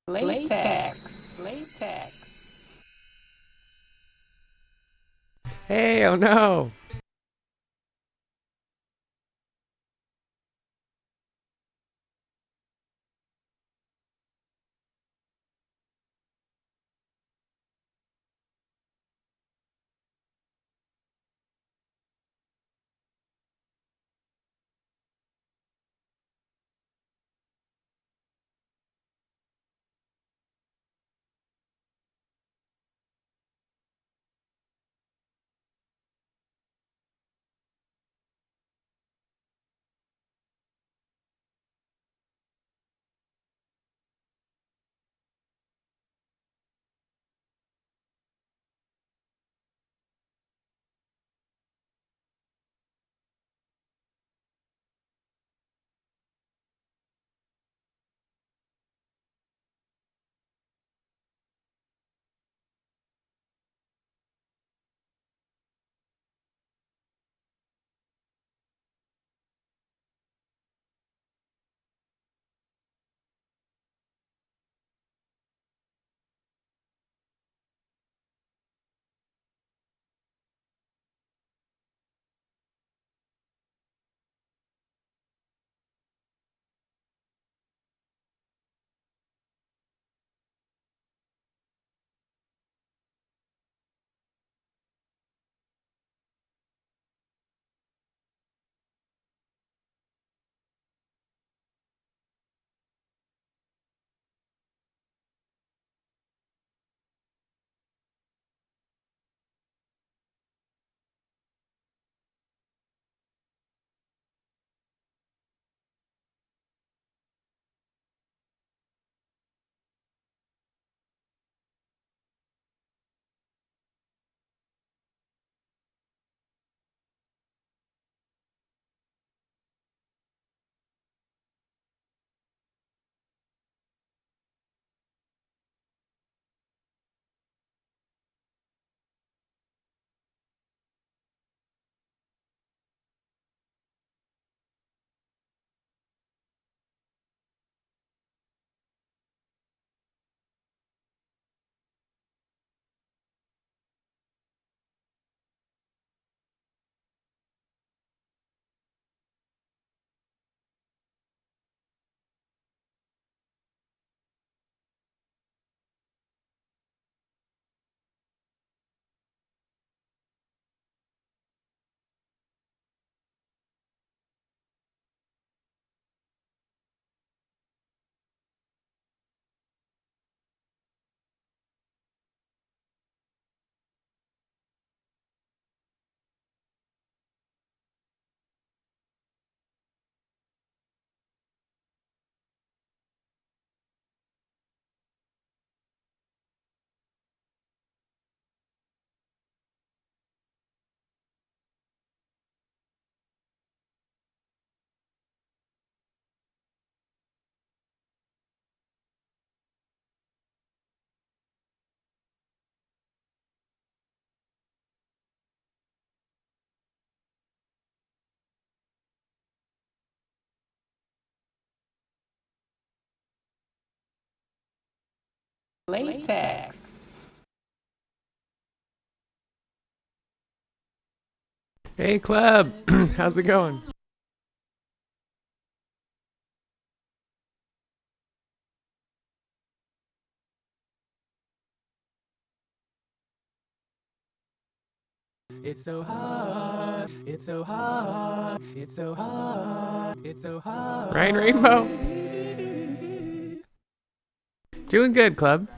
Latex. Latex. Hey, oh no. Latex. Hey, club. How's it going? It's so hot, it's so hot, it's so hot, it's so hot. Ryan Rainbow? Doing good, club.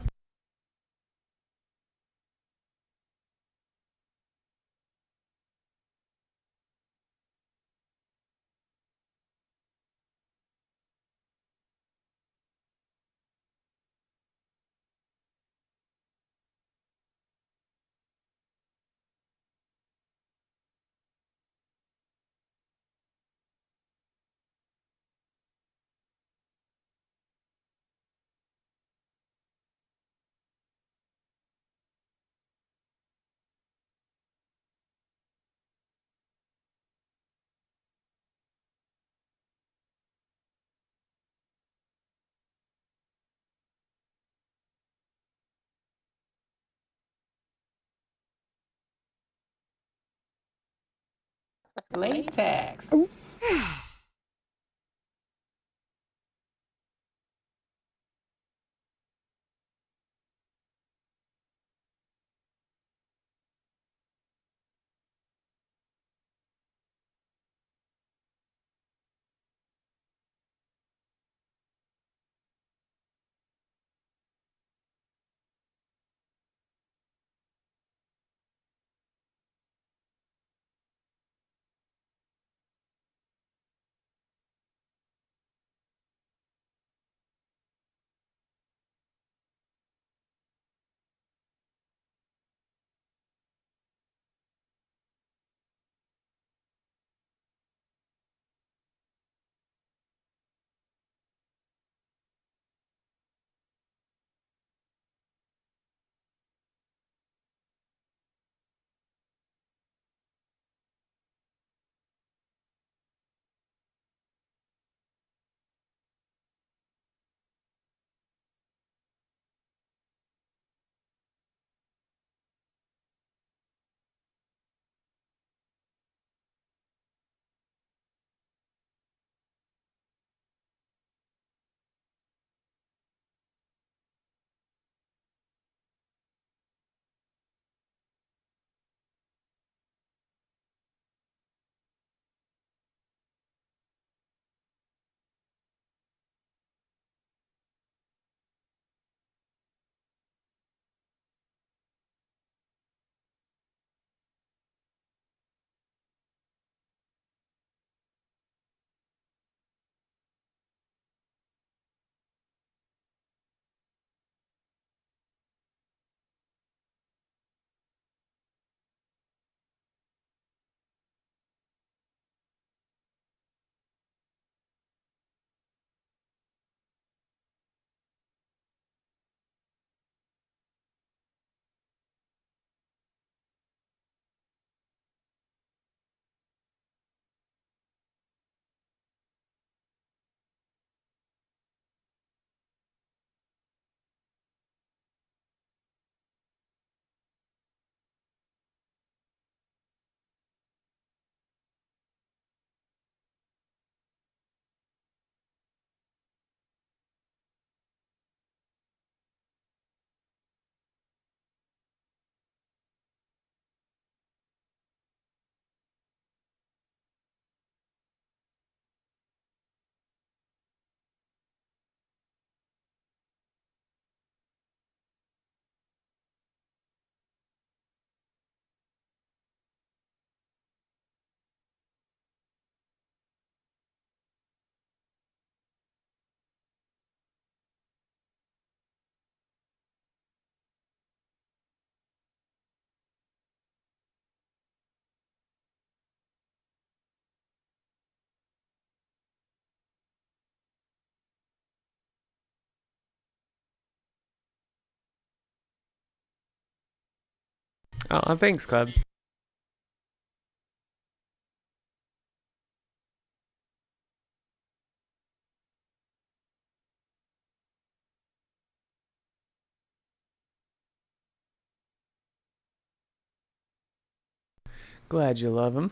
Latex. Oh, thanks, Club. Glad you love him.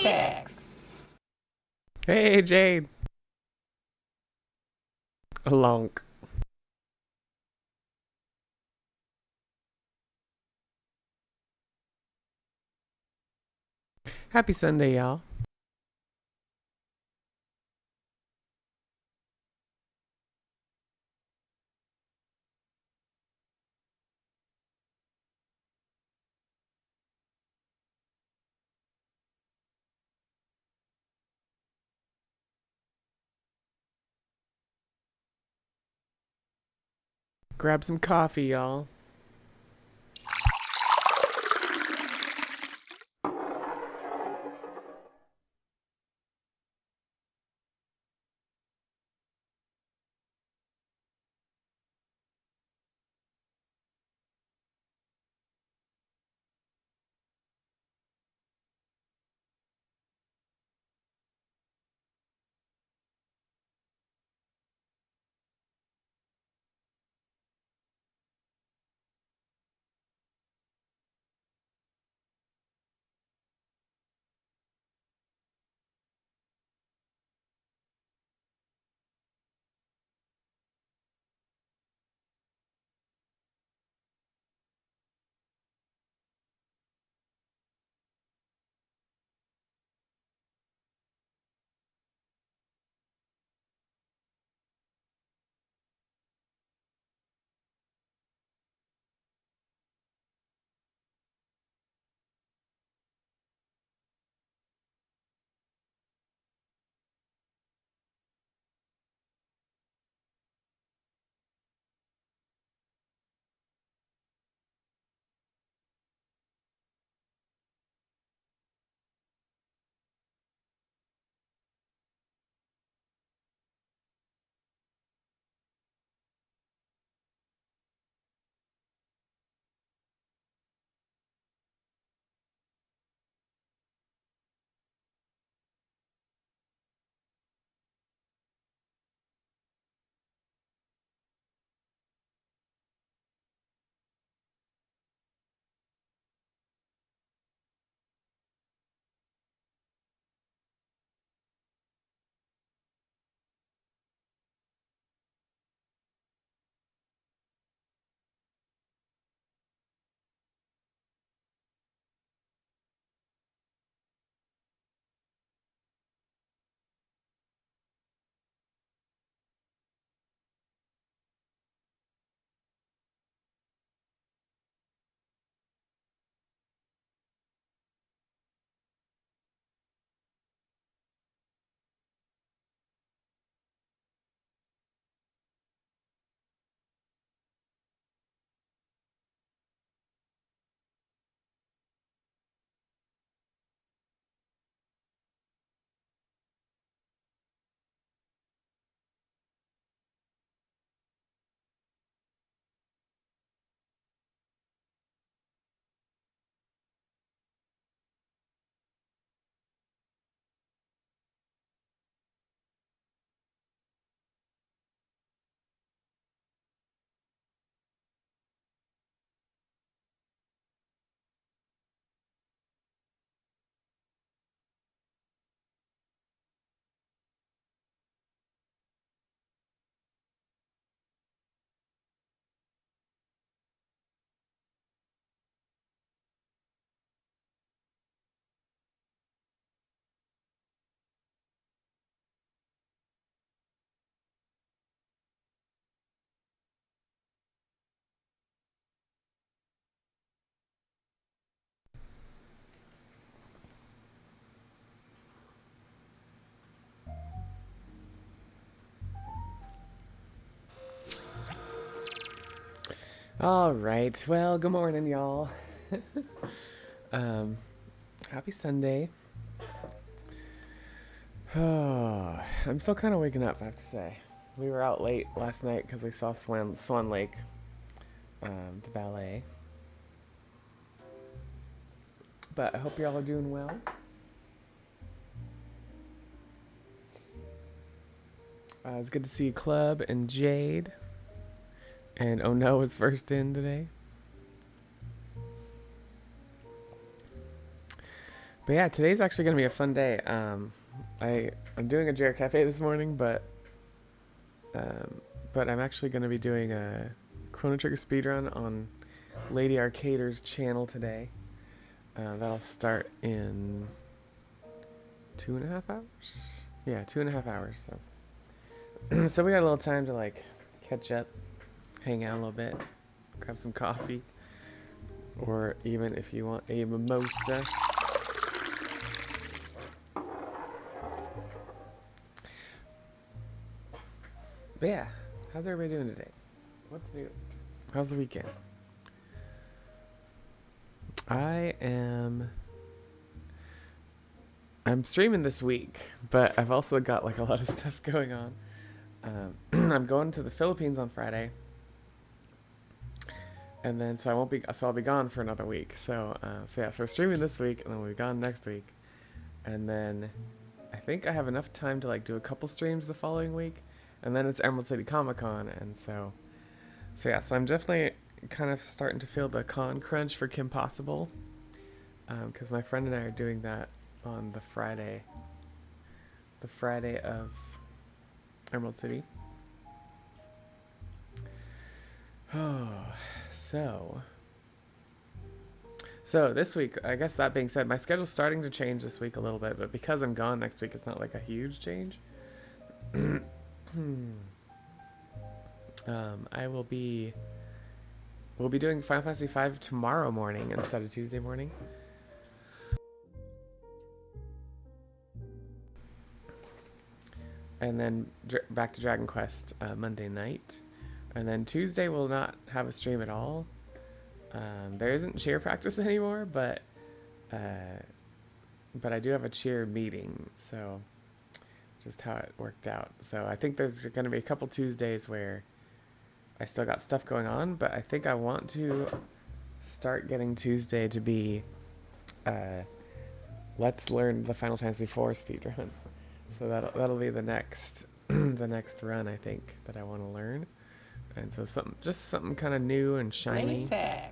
vortex. Hey, Jade. Alonk. Happy Sunday, y'all. Grab some coffee, y'all. All right. Well, good morning, y'all. um, happy Sunday. Oh, I'm still kind of waking up, I have to say. We were out late last night because we saw Swan Lake, the ballet. But I hope y'all are doing well. It's good to see Club and Jade. And Oh No is first in today. But yeah, today's actually gonna be a fun day. I'm doing a Jerikafé this morning, um, but I'm actually gonna be doing a Chrono Trigger speedrun on Lady Arcader's channel today. That'll start in 2.5 hours. Yeah, 2.5 hours. So, so we got a little time to like catch up, hang out a little bit, grab some coffee, or even if you want a mimosa. But yeah, how's everybody doing today? What's new? How's the weekend? I'm streaming this week, but I've also got like a lot of stuff going on. I'm going to the Philippines on Friday, and then so I'll be gone for another week. So we're streaming this week, and then we'll be gone next week, and then I think I have enough time to like do a couple streams the following week, and then it's Emerald City Comic Con, and so I'm definitely kind of starting to feel the con crunch for Kim Possible, because my friend and I are doing that on the Friday of Emerald City. Oh, so this week, I guess that being said, my schedule's starting to change this week a little bit, but because I'm gone next week, it's not like a huge change. We'll be doing Final Fantasy V tomorrow morning instead of Tuesday morning. And then back to Dragon Quest Monday night. And then Tuesday we'll not have a stream at all. There isn't cheer practice anymore, but I do have a cheer meeting, so just how it worked out. So I think there's going to be a couple Tuesdays where I still got stuff going on, but I think I want to start getting Tuesday to be let's learn the Final Fantasy IV speedrun. So that'll be the next the next run, I think, that I want to learn. And so something kind of new and shiny to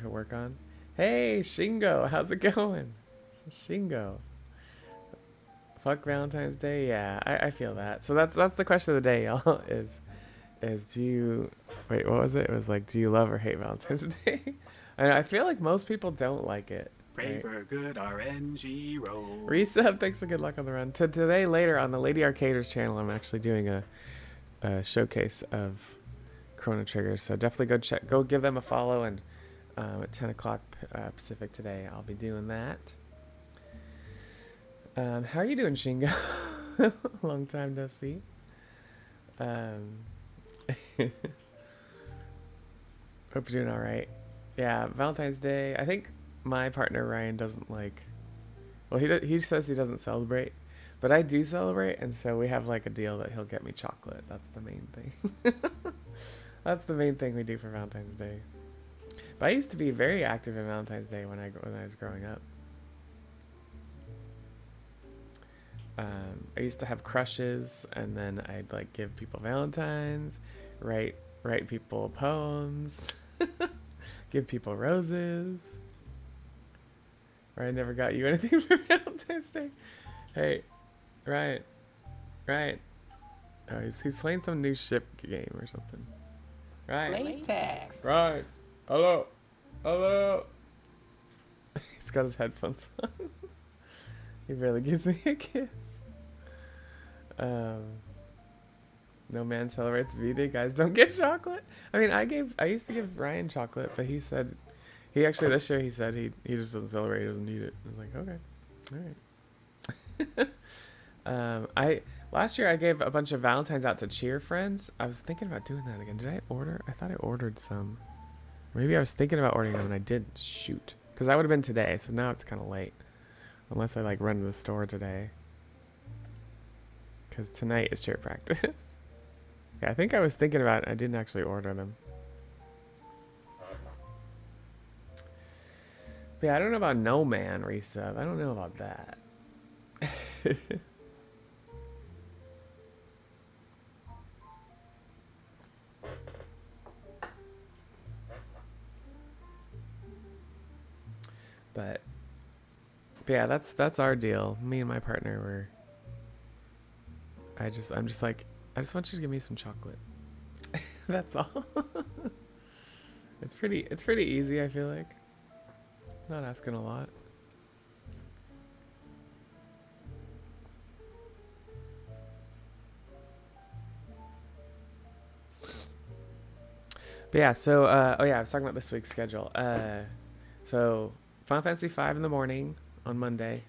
work on. Hey, Shingo, how's it going? Shingo. Fuck Valentine's Day, yeah, I feel that. So that's the question of the day, y'all. Is do you wait? What was it? It was like, do you love or hate Valentine's Day? I feel like most people don't like it. Pray for good RNG rolls. Resub, thanks for good luck on the run. Today, later on the Lady Arcader's channel, I'm actually doing a showcase of Chrono Trigger. So definitely go give them a follow. And at 10 o'clock Pacific today, I'll be doing that. How are you doing, Shingo? Long time no see. Hope you're doing all right. Yeah, Valentine's Day. I think my partner Ryan doesn't like. Well, he says he doesn't celebrate, but I do celebrate, and so we have like a deal that he'll get me chocolate. That's the main thing. That's the main thing we do for Valentine's Day. But I used to be very active in Valentine's Day when I was growing up. I used to have crushes, and then I'd like give people Valentines, write people poems, give people roses. Ryan never got you anything for Valentine's Day. Hey, Ryan. Oh, he's playing some new ship game or something. Ryan. Latex. Ryan. Hello. He's got his headphones on. He barely gives me a kiss. No man celebrates V-Day. Guys, don't get chocolate. I mean, I used to give Ryan chocolate, but he said this year he said he just doesn't celebrate. He doesn't need it. I was like, okay, all right. Last year I gave a bunch of Valentines out to cheer friends. I was thinking about doing that again. Did I order? I thought I ordered some. Maybe I was thinking about ordering them and I didn't. Shoot, because that would have been today. So now it's kind of late, unless I like run to the store today. Because tonight is cheer practice. Yeah, I think I was thinking about it. I didn't actually order them. But yeah, I don't know about No Man resub. I don't know about that. But But yeah, that's our deal. Me and my partner were. I'm just like, I just want you to give me some chocolate. That's all. It's pretty easy. I feel like not asking a lot. But yeah, so oh yeah, I was talking about this week's schedule. So Final Fantasy 5 in the morning on Monday.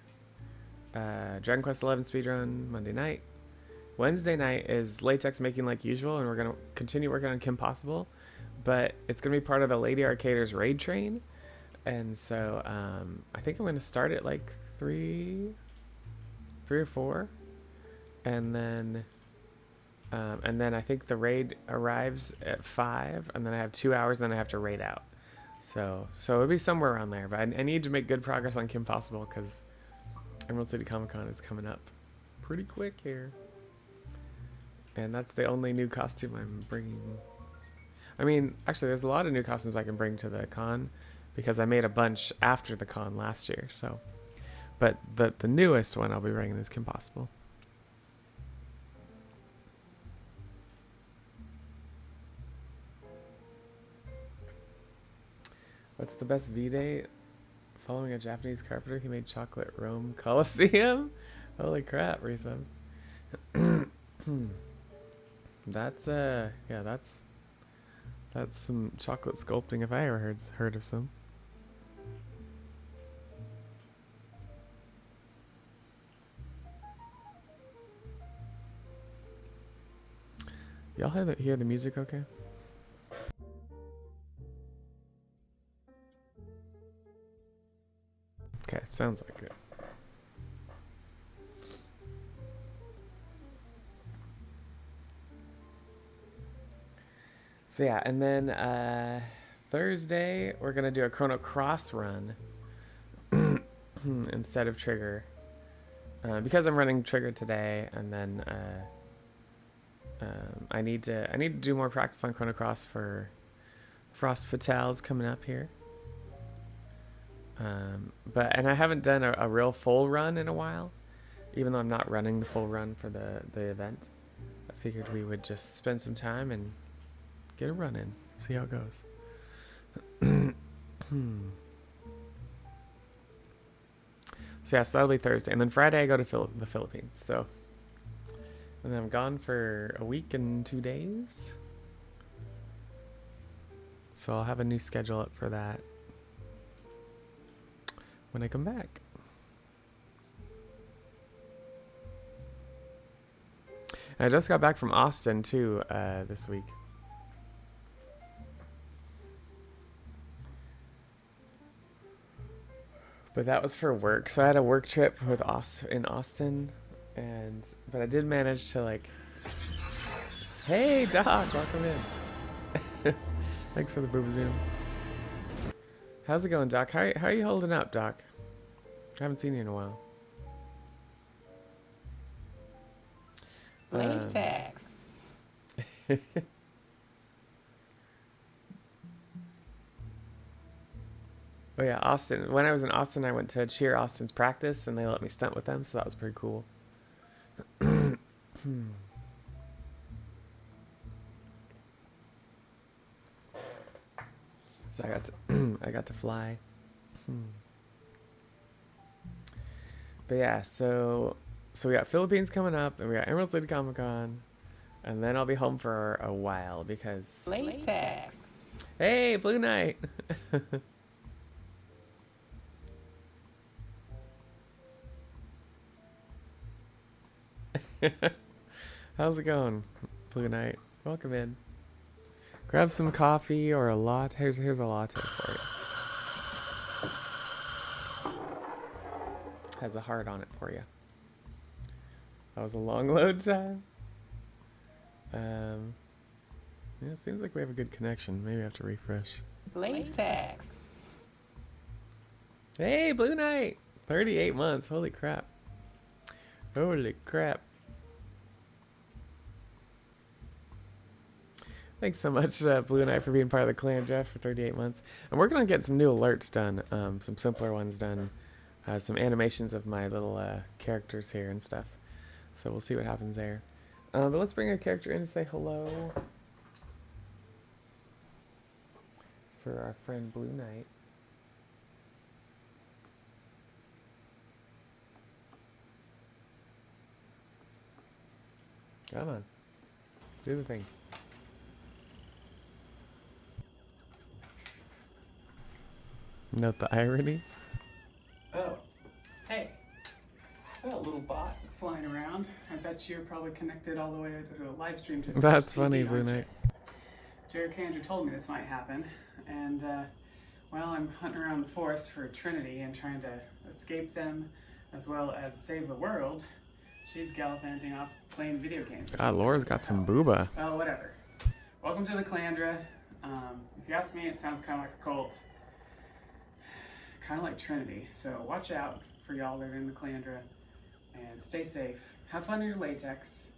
Dragon Quest 11 speedrun Monday night. Wednesday night is latex making like usual, and we're gonna continue working on Kim Possible, but it's gonna be part of the Lady Arcaders raid train, and so I think I'm gonna start at like three or four, and then I think the raid arrives at 5, and then I have 2 hours, and then I have to raid out. So it'll be somewhere around there. But I need to make good progress on Kim Possible because Emerald City Comic Con is coming up pretty quick here, and that's the only new costume I'm bringing. I mean, actually, there's a lot of new costumes I can bring to the con because I made a bunch after the con last year. So, but the newest one I'll be bringing is Kim Possible. What's the best V-Day? Following a Japanese carpenter, he made chocolate Rome Coliseum. Holy crap, Risa. That's yeah, that's some chocolate sculpting if I ever heard of some. Y'all hear the music okay? Okay, sounds like it. So yeah, and then Thursday we're gonna do a Chrono Cross run instead of Trigger because I'm running Trigger today, and then I need to do more practice on Chrono Cross for Frost Fatales coming up here. And I haven't done a real full run in a while, even though I'm not running the full run for the event. I figured we would just spend some time and get a run in, see how it goes. So yeah, so that'll be Thursday, and then Friday I go to the Philippines. So, and then I'm gone for a week and 2 days. So I'll have a new schedule up for that when I come back. And I just got back from Austin too this week. But that was for work. So I had a work trip in Austin, but I did manage to like. Hey Doc, welcome in. Thanks for the booba zoom. How's it going, Doc? How are you holding up, Doc? I haven't seen you in a while. Latex. Oh yeah, Austin. When I was in Austin, I went to cheer Austin's practice, and they let me stunt with them, so that was pretty cool. So I got to fly. But yeah, so we got Philippines coming up, and we got Emerald City Comic Con, and then I'll be home for a while because Latex. Hey, Blue Knight. How's it going, Blue Knight? Welcome in. Grab some coffee or a latte. Here's a latte for you. Has a heart on it for you. That was a long load time. Yeah, it seems like we have a good connection. Maybe I have to refresh. Latex. Hey, Blue Knight. 38 months. Holy crap. Holy crap. Thanks so much, Blue Knight, for being part of the clan, Jeff, for 38 months. I'm working on getting some new alerts done, some simpler ones done. some animations of my little characters here and stuff. So we'll see what happens there. But let's bring a character in to say hello for our friend Blue Knight. Come on. Do the thing. Note the irony. Oh, hey. Got a little bot flying around. I bet you're probably connected all the way to a live stream to That's TV, funny, Blue Knight. Jerikafé told me this might happen, and well, I'm hunting around the forest for Trinity and trying to escape them, as well as save the world. She's gallivanting off playing video games. God, Laura's got some booba. Well, whatever. Welcome to the Calandra. If you ask me, it sounds kind of like a cult. Kind of like Trinity. So watch out for y'all that are in the Calandra. And stay safe. Have fun in your latex.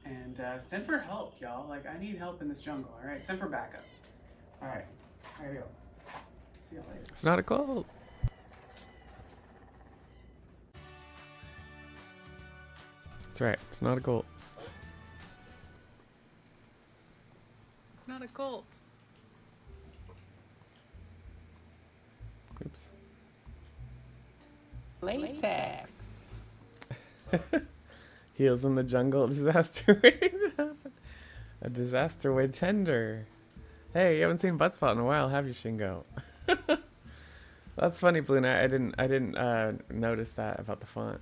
And send for help, y'all. Like, I need help in this jungle, alright? Send for backup. Alright. There you go. See y'all later. It's not a cult. That's right. It's not a cult. It's not a cult. Oops. Latex. Heels in the jungle. Disaster waiting to happen. A disaster way tender. Hey, you haven't seen Buttspot in a while, have you, Shingo? That's funny, Blue Knight. I didn't notice that about the font.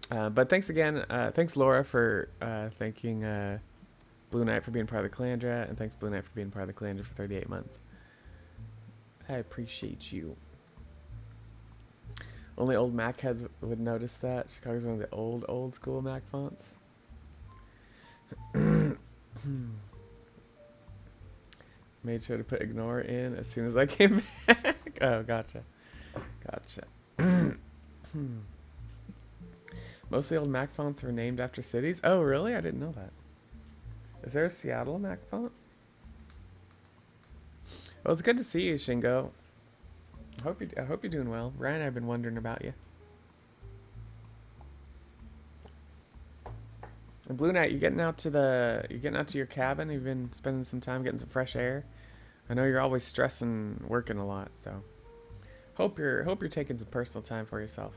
But thanks again. Thanks, Laura, for thanking Blue Knight for being part of the Calandra, and thanks, Blue Knight, for being part of the Calandra for 38 months. I appreciate you. Only old Mac heads would notice that. Chicago's one of the old school Mac fonts. Made sure to put ignore in as soon as I came back. Oh, gotcha. Most of the old Mac fonts were named after cities. Oh, really? I didn't know that. Is there a Seattle Mac font? Well, it's good to see you, Shingo. I hope you're doing well. Ryan, I've been wondering about you. And Blue Knight, you getting out to your cabin? You've been spending some time getting some fresh air. I know you're always stressing, working a lot, so hope you're taking some personal time for yourself.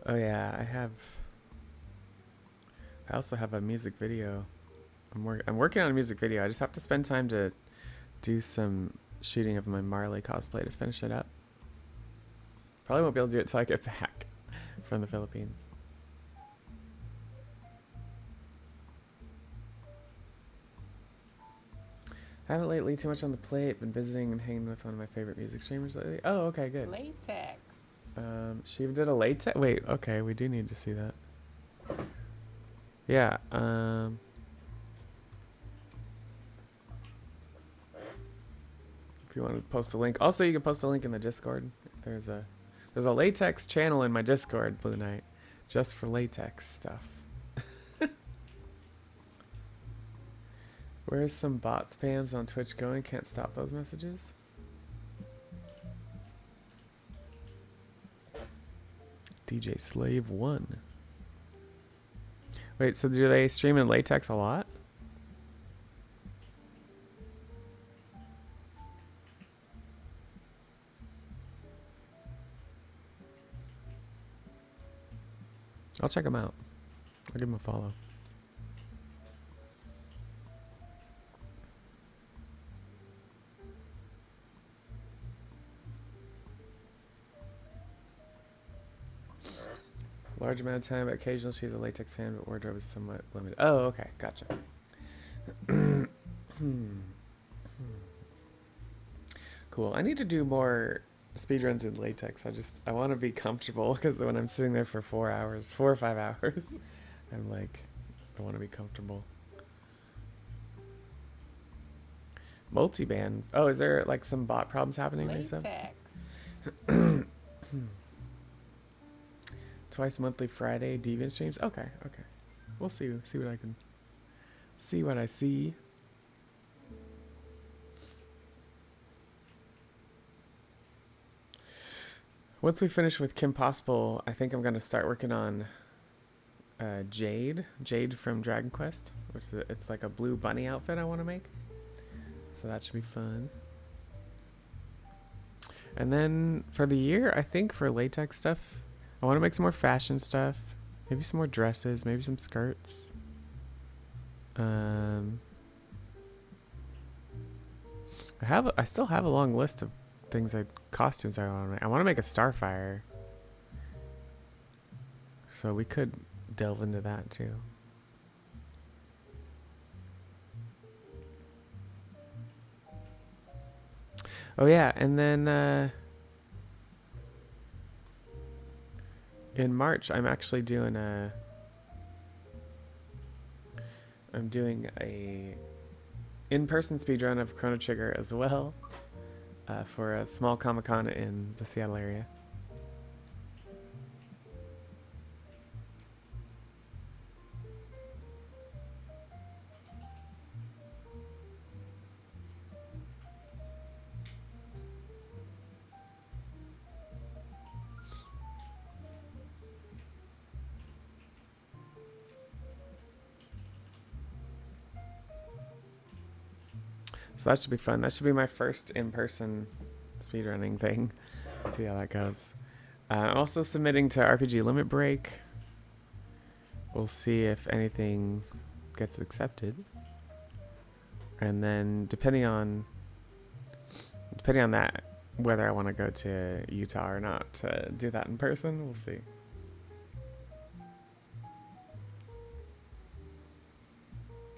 Oh yeah, I also have a music video. I'm working on a music video. I just have to spend time to do some shooting of my Marley cosplay to finish it up. Probably won't be able to do it till I get back from the Philippines. I haven't lately, too much on the plate. Been visiting and hanging with one of my favorite music streamers lately. Oh, okay, good. Latex. She did a latex. Wait, okay, we do need to see that. Yeah. If you want to post a link, also you can post a link in the Discord. There's a latex channel in my Discord, Blue Knight, just for latex stuff. Where's some bot spams on Twitch going? Can't stop those messages. DJ Slave 1. Wait, so do they stream in latex a lot? I'll check them out. I'll give them a follow. Large amount of time, but occasionally she's a latex fan, but wardrobe is somewhat limited. Oh, okay, gotcha. Cool. I need to do more speedruns in latex. I want to be comfortable, because when I'm sitting there for 4 or 5 hours, I'm like, I want to be comfortable. Multi-ban. Oh, is there like some bot problems happening or something? Twice monthly Friday deviant streams. Okay, okay. We'll see. See what I can. See what I see. Once we finish with Kim Possible, I think I'm gonna start working on Jade from Dragon Quest, which is it's like a blue bunny outfit I want to make. So that should be fun. And then for the year, I think for latex stuff, I want to make some more fashion stuff. Maybe some more dresses, maybe some skirts. I still have a long list of costumes I want to make. I want to make a Starfire. So we could delve into that too. Oh yeah, and then in March I'm actually doing a in-person speedrun of Chrono Trigger as well for a small Comic-Con in the Seattle area. So that should be fun. That should be my first in-person speedrunning thing. See how that goes. I'm also submitting to RPG Limit Break. We'll see if anything gets accepted. And then depending on that, whether I want to go to Utah or not to do that in person, we'll see.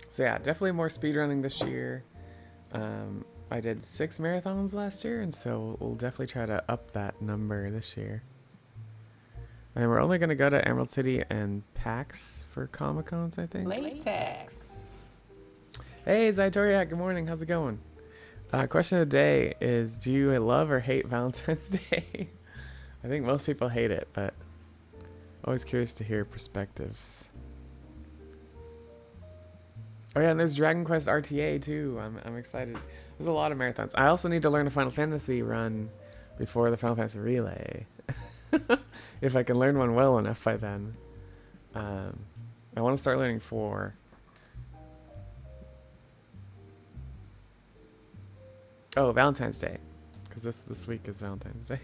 So yeah, definitely more speedrunning this year. I did 6 marathons last year, and so we'll definitely try to up that number this year. And we're only going to go to Emerald City and PAX for Comic-Cons, I think. Latex. Hey, Zaitoriak, good morning. How's it going? Question of the day is, do you love or hate Valentine's Day? I think most people hate it, but always curious to hear perspectives. Oh yeah, and there's Dragon Quest RTA too. I'm excited. There's a lot of marathons. I also need to learn a Final Fantasy run before the Final Fantasy Relay. If I can learn one well enough by then. I want to start learning 4. Oh, Valentine's Day. Because this week is Valentine's Day.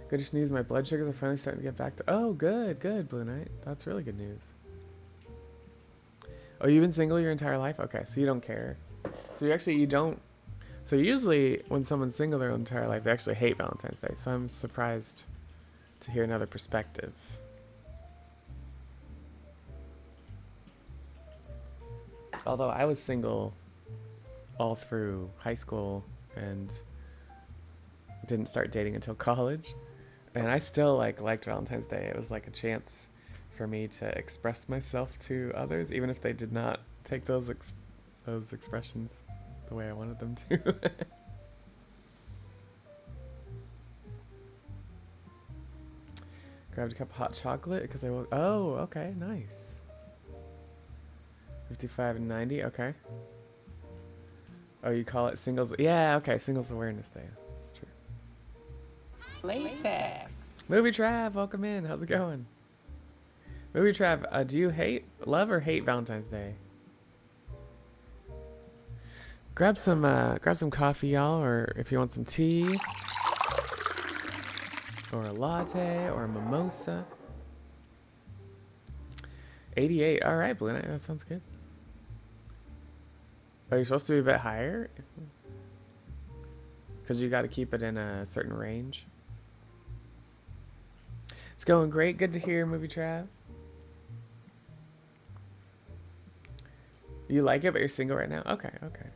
Good news, my blood sugars are finally starting to get back to... Oh, good, Blue Knight. That's really good news. Oh, you've been single your entire life? Okay, so you don't care. So you don't... So usually when someone's single their entire life, they actually hate Valentine's Day. So I'm surprised to hear another perspective. Although I was single all through high school and didn't start dating until college. And I still liked Valentine's Day. It was like a chance for me to express myself to others, even if they did not take those expressions the way I wanted them to. Grabbed a cup of hot chocolate because I woke... Oh, okay, nice. 55 and 90, okay. Oh, you call it singles... Yeah, okay, Singles Awareness Day. That's true. Latex. Movie Trav, welcome in. How's it going? Movie Trav, do you love or hate Valentine's Day? Grab some coffee, y'all, or if you want some tea, or a latte, or a mimosa. 88. All right, Blue Knight, that sounds good. Are you supposed to be a bit higher? Because you got to keep it in a certain range. It's going great. Good to hear, Movie Trav. You like it, but you're single right now? Okay, okay.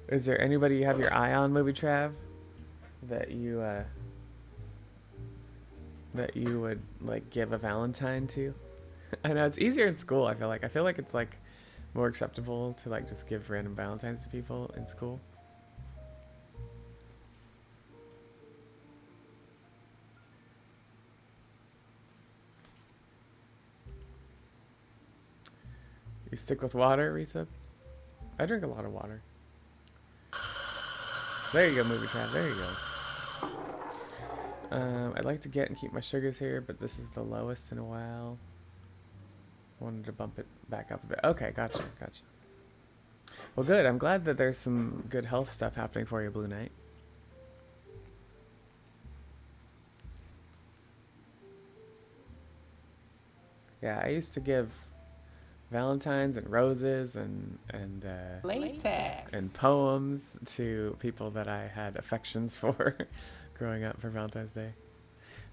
Is there anybody you have your eye on, Movie Trav, that you that you would like give a Valentine to? I know it's easier in school. I feel like it's like more acceptable to like just give random Valentines to people in school. You stick with water, Risa? I drink a lot of water. There you go, movie tab. There you go. I'd like to get and keep my sugars here, but this is the lowest in a while. Wanted to bump it back up a bit. Okay, gotcha. Well, good. I'm glad that there's some good health stuff happening for you, Blue Knight. Yeah, I used to give Valentines and roses and latex and poems to people that I had affections for growing up for Valentine's Day.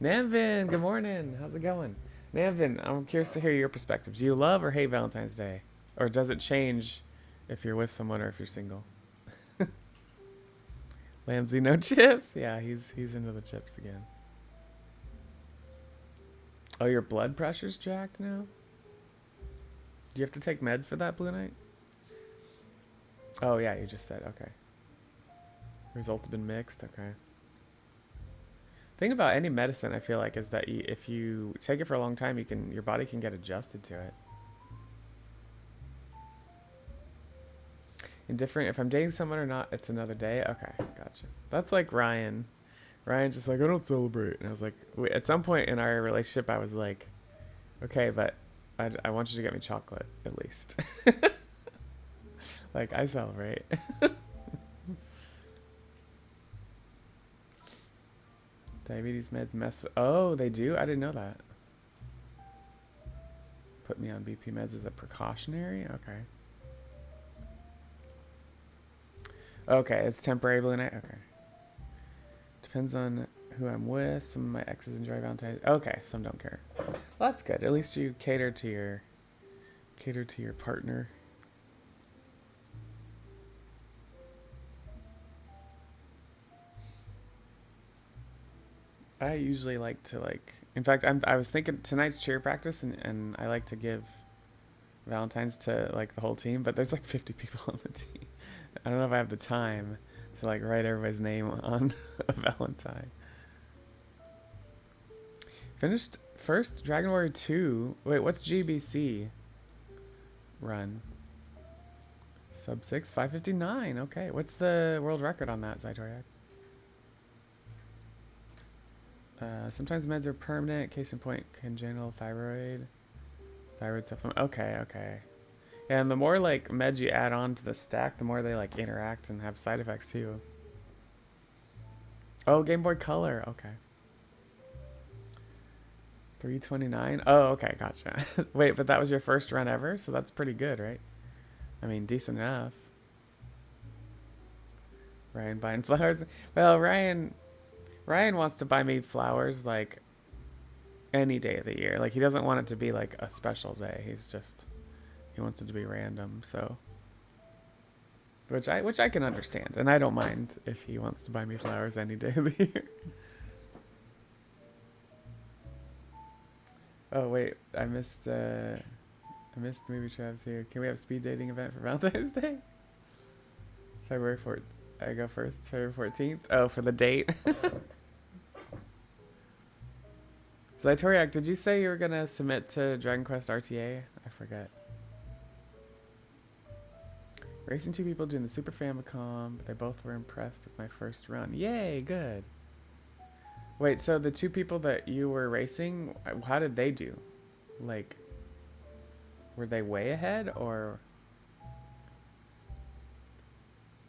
Namvin, good morning. How's it going? Namvin, I'm curious to hear your perspective. Do you love or hate Valentine's Day? Or does it change if you're with someone or if you're single? Lamsey, no chips? Yeah, he's into the chips again. Oh, your blood pressure's jacked now? Do you have to take meds for that, Blue Knight? Oh, yeah, you just said, okay. Results have been mixed, okay. Thing about any medicine, I feel like, is that if you take it for a long time, your body can get adjusted to it. Indifferent if I'm dating someone or not, it's another day. Okay, gotcha. That's like Ryan. Ryan's just like, I don't celebrate. And I was like, at some point in our relationship, I was like, okay, but I want you to get me chocolate, at least. Like, I celebrate. Diabetes meds mess with... Oh, they do? I didn't know that. Put me on BP meds as a precautionary? Okay. Okay, it's temporary, Blue Knight? Okay. Depends on who I'm with. Some of my exes enjoy Valentine's. Okay, some don't care. Well, that's good. At least you cater to your partner. I usually like to in fact, I was thinking tonight's cheer practice and I like to give Valentine's to like the whole team, but there's like 50 people on the team. I don't know if I have the time to like write everybody's name on a Valentine. Finished first Dragon Warrior 2. Wait, what's GBC? Run. Sub 6, 559. Okay. What's the world record on that, Zytoriak? Sometimes meds are permanent. Case in point, congenital thyroid supplement. Okay. And the more like meds you add on to the stack, the more they like interact and have side effects too. Oh, Game Boy Color. Okay. 329. Oh, okay, gotcha. Wait, but that was your first run ever, so that's pretty good, right? I mean, decent enough. Ryan buying flowers. Well, Ryan wants to buy me flowers like any day of the year. Like he doesn't want it to be like a special day. He wants it to be random. So, which I can understand, and I don't mind if he wants to buy me flowers any day of the year. Oh wait, I missed movie Travs here. Can we have speed dating event for Valentine's Day? February 4th. I go first. February 14th. Oh, for the date. Zytoriak, did you say you were gonna submit to Dragon Quest RTA? I forget. Racing two people doing the Super Famicom, but they both were impressed with my first run. Yay, good. Wait, so the two people that you were racing, how did they do? Like, were they way ahead, or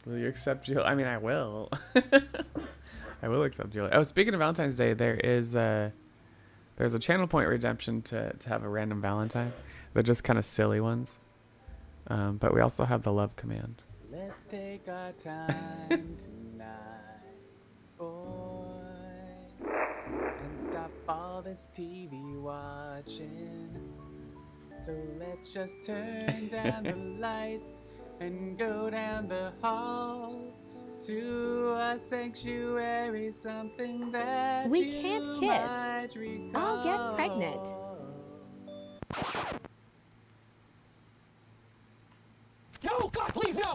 will you accept Julia? I mean, I will. I will accept Julia. Oh, speaking of Valentine's Day, there's a channel point redemption to have a random Valentine. They're just kind of silly ones. But we also have the love command. Let's take our time tonight, boy, and stop all this TV watching. So let's just turn down the lights and go down the hall to a sanctuary, something that we can't kiss. I'll get pregnant. No, God, please, no.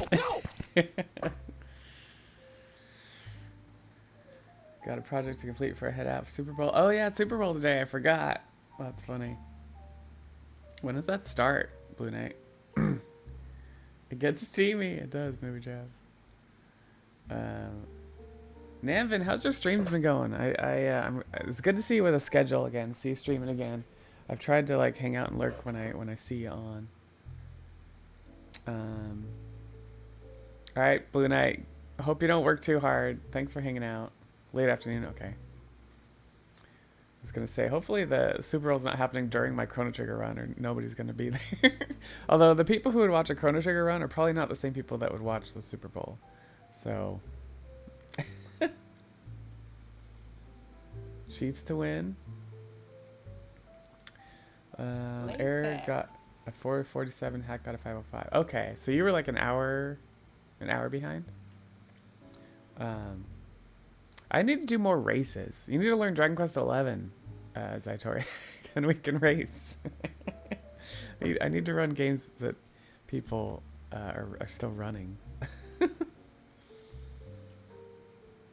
Got a project to complete for a head out for Super Bowl. Oh yeah, it's Super Bowl today. I forgot. That's funny. When does that start, Blue Knight? It gets steamy. It does, maybe Jeff. Nanvin, how's your streams been going? It's good to see you with a schedule again. See you streaming again. I've tried to like hang out and lurk when I see you on. All right, Blue Knight. I hope you don't work too hard. Thanks for hanging out. Late afternoon, okay. I was gonna say, hopefully the Super Bowl's not happening during my Chrono Trigger run, or nobody's gonna be there. Although the people who would watch a Chrono Trigger run are probably not the same people that would watch the Super Bowl. So, Chiefs to win. Eric got a 447. Hack got a 505. Okay, so you were like an hour behind. I need to do more races. You need to learn Dragon Quest 11, Zaitori, and we can race. I need to run games that people are still running.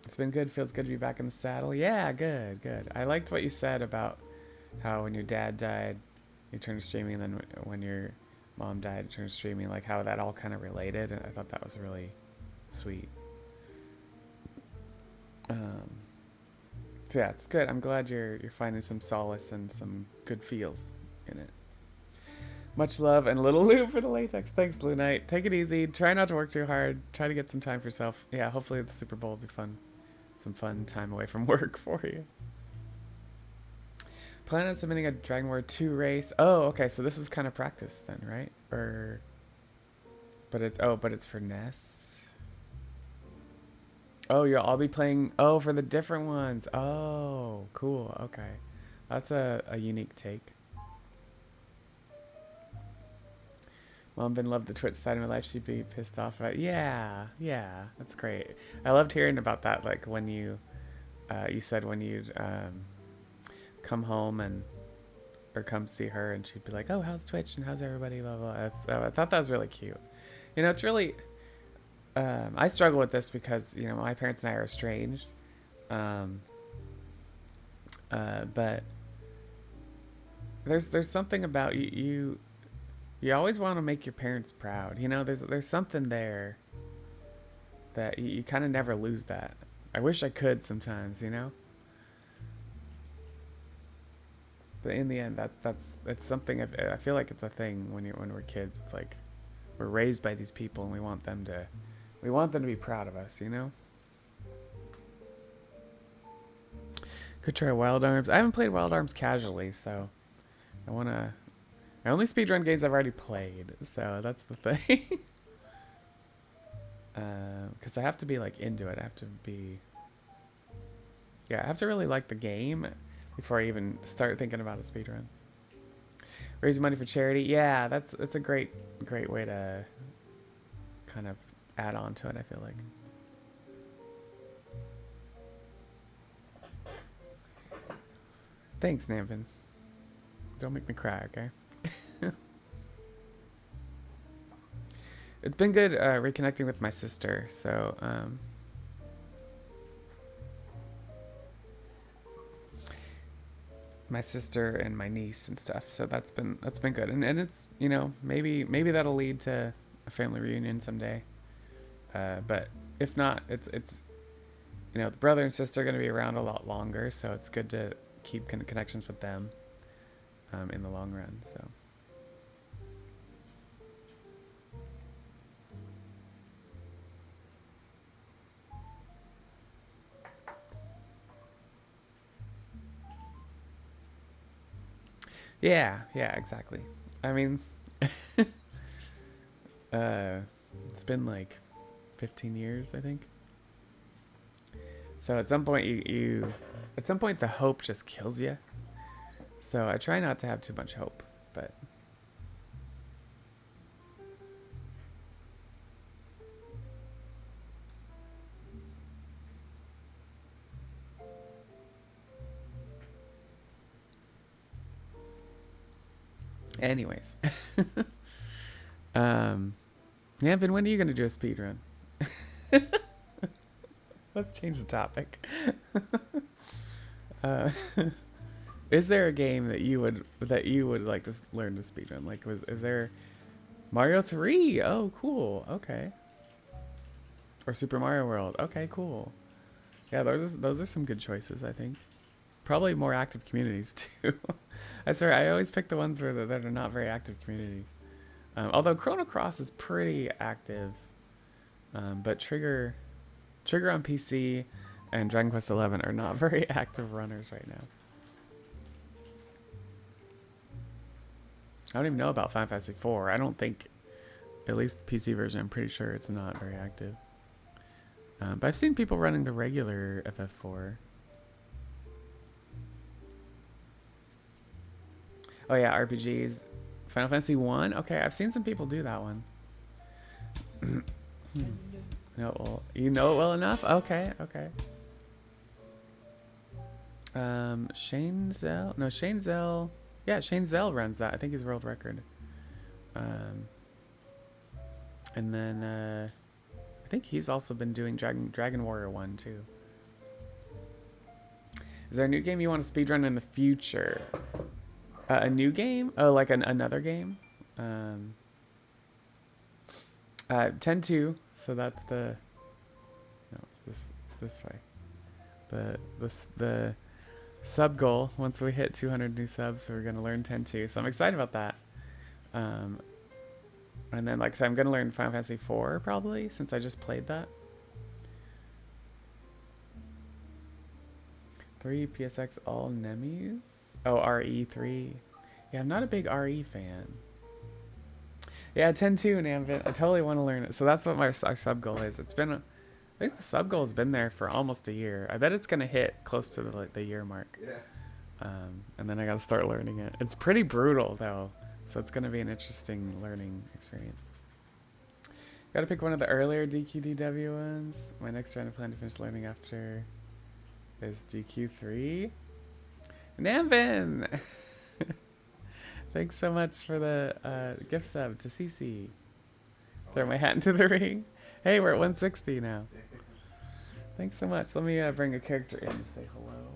It's been good. Feels good to be back in the saddle. Yeah, good. I liked what you said about how when your dad died, you turned to streaming, and then when your mom died, you turned to streaming, like how that all kind of related. And I thought that was really sweet. So yeah, it's good. I'm glad you're finding some solace and some good feels in it. Much love and a little lube for the latex. Thanks, Blue Knight. Take it easy. Try not to work too hard. Try to get some time for yourself. Yeah, hopefully the Super Bowl will be fun. Some fun time away from work for you. Plan on submitting a Dragon War 2 race. Oh, okay. So this is kind of practice then, right? But it's for NES. Oh, you'll all be playing. Oh, for the different ones. Oh, cool. Okay, that's a unique take. Mom been loved the Twitch side of my life. She'd be pissed off about. Yeah, that's great. I loved hearing about that. Like when you said when you'd come home or come see her, and she'd be like, "Oh, how's Twitch and how's everybody?" Blah blah. I thought that was really cute. You know, it's really. I struggle with this because my parents and I are estranged, but there's something about you always want to make your parents proud. There's something there that you kind of never lose that. I wish I could sometimes, but in the end, it's something. I feel like it's a thing when we're kids. It's like we're raised by these people and we want them to be proud of us, Could try Wild Arms. I haven't played Wild Arms casually, so I only speedrun games I've already played, so that's the thing. Because I have to be like into it. I have to really like the game before I even start thinking about a speedrun. Raising money for charity. Yeah, it's a great way to kind of add on to it, I feel like. Thanks, Namvin. Don't make me cry, okay? It's been good reconnecting with my sister, so my sister and my niece and stuff, so that's been good, and it's maybe that'll lead to a family reunion someday. But if not, it's the brother and sister are going to be around a lot longer, so it's good to keep connections with them in the long run. So yeah, exactly. I mean, it's been like 15 years, I think. So at some point the hope just kills you. So I try not to have too much hope, but Anyways. Yeah, Ben, when are you going to do a speed run? Let's change the topic. uh, is there a game that you would like to learn to speedrun? Like, is there Mario 3? Oh, cool. Okay. Or Super Mario World. Okay, cool. Yeah, those are some good choices, I think. Probably more active communities too. I swear, I always pick the ones that are not very active communities. Although Chrono Cross is pretty active, but Trigger on PC and Dragon Quest XI are not very active runners right now. I don't even know about Final Fantasy IV. I don't think, at least the PC version, I'm pretty sure it's not very active. But I've seen people running the regular FF4. Oh yeah, RPGs. Final Fantasy 1? Okay, I've seen some people do that one. No, well, you know it well enough? Okay, okay. Shane Zell? No, Shane Zell. Yeah, Shane Zell runs that. I think he's world record. And then I think he's also been doing Dragon Warrior 1 too. Is there a new game you want to speedrun in the future? A new game? Oh, like another game? 10-2, so that's the... No, it's this way. The sub goal, once we hit 200 new subs, we're going to learn 10-2, so I'm excited about that. And then, like I said, I'm going to learn Final Fantasy IV, probably, since I just played that. 3 PSX all Nemus? Oh, RE3. Yeah, I'm not a big RE fan. Yeah, 10-2 in Ambit. I totally want to learn it. So that's what our sub goal is. It's been, I think the sub goal has been there for almost a year. I bet it's going to hit close to the year mark. Yeah. And then I got to start learning it. It's pretty brutal, though. So it's going to be an interesting learning experience. Got to pick one of the earlier DQDW ones. My next round I plan to finish learning after is DQ3. Namvin! Thanks so much for the gift sub to CC. Throw my hat into the ring. Hey, we're at 160 now. Thanks so much. Let me bring a character in to say hello.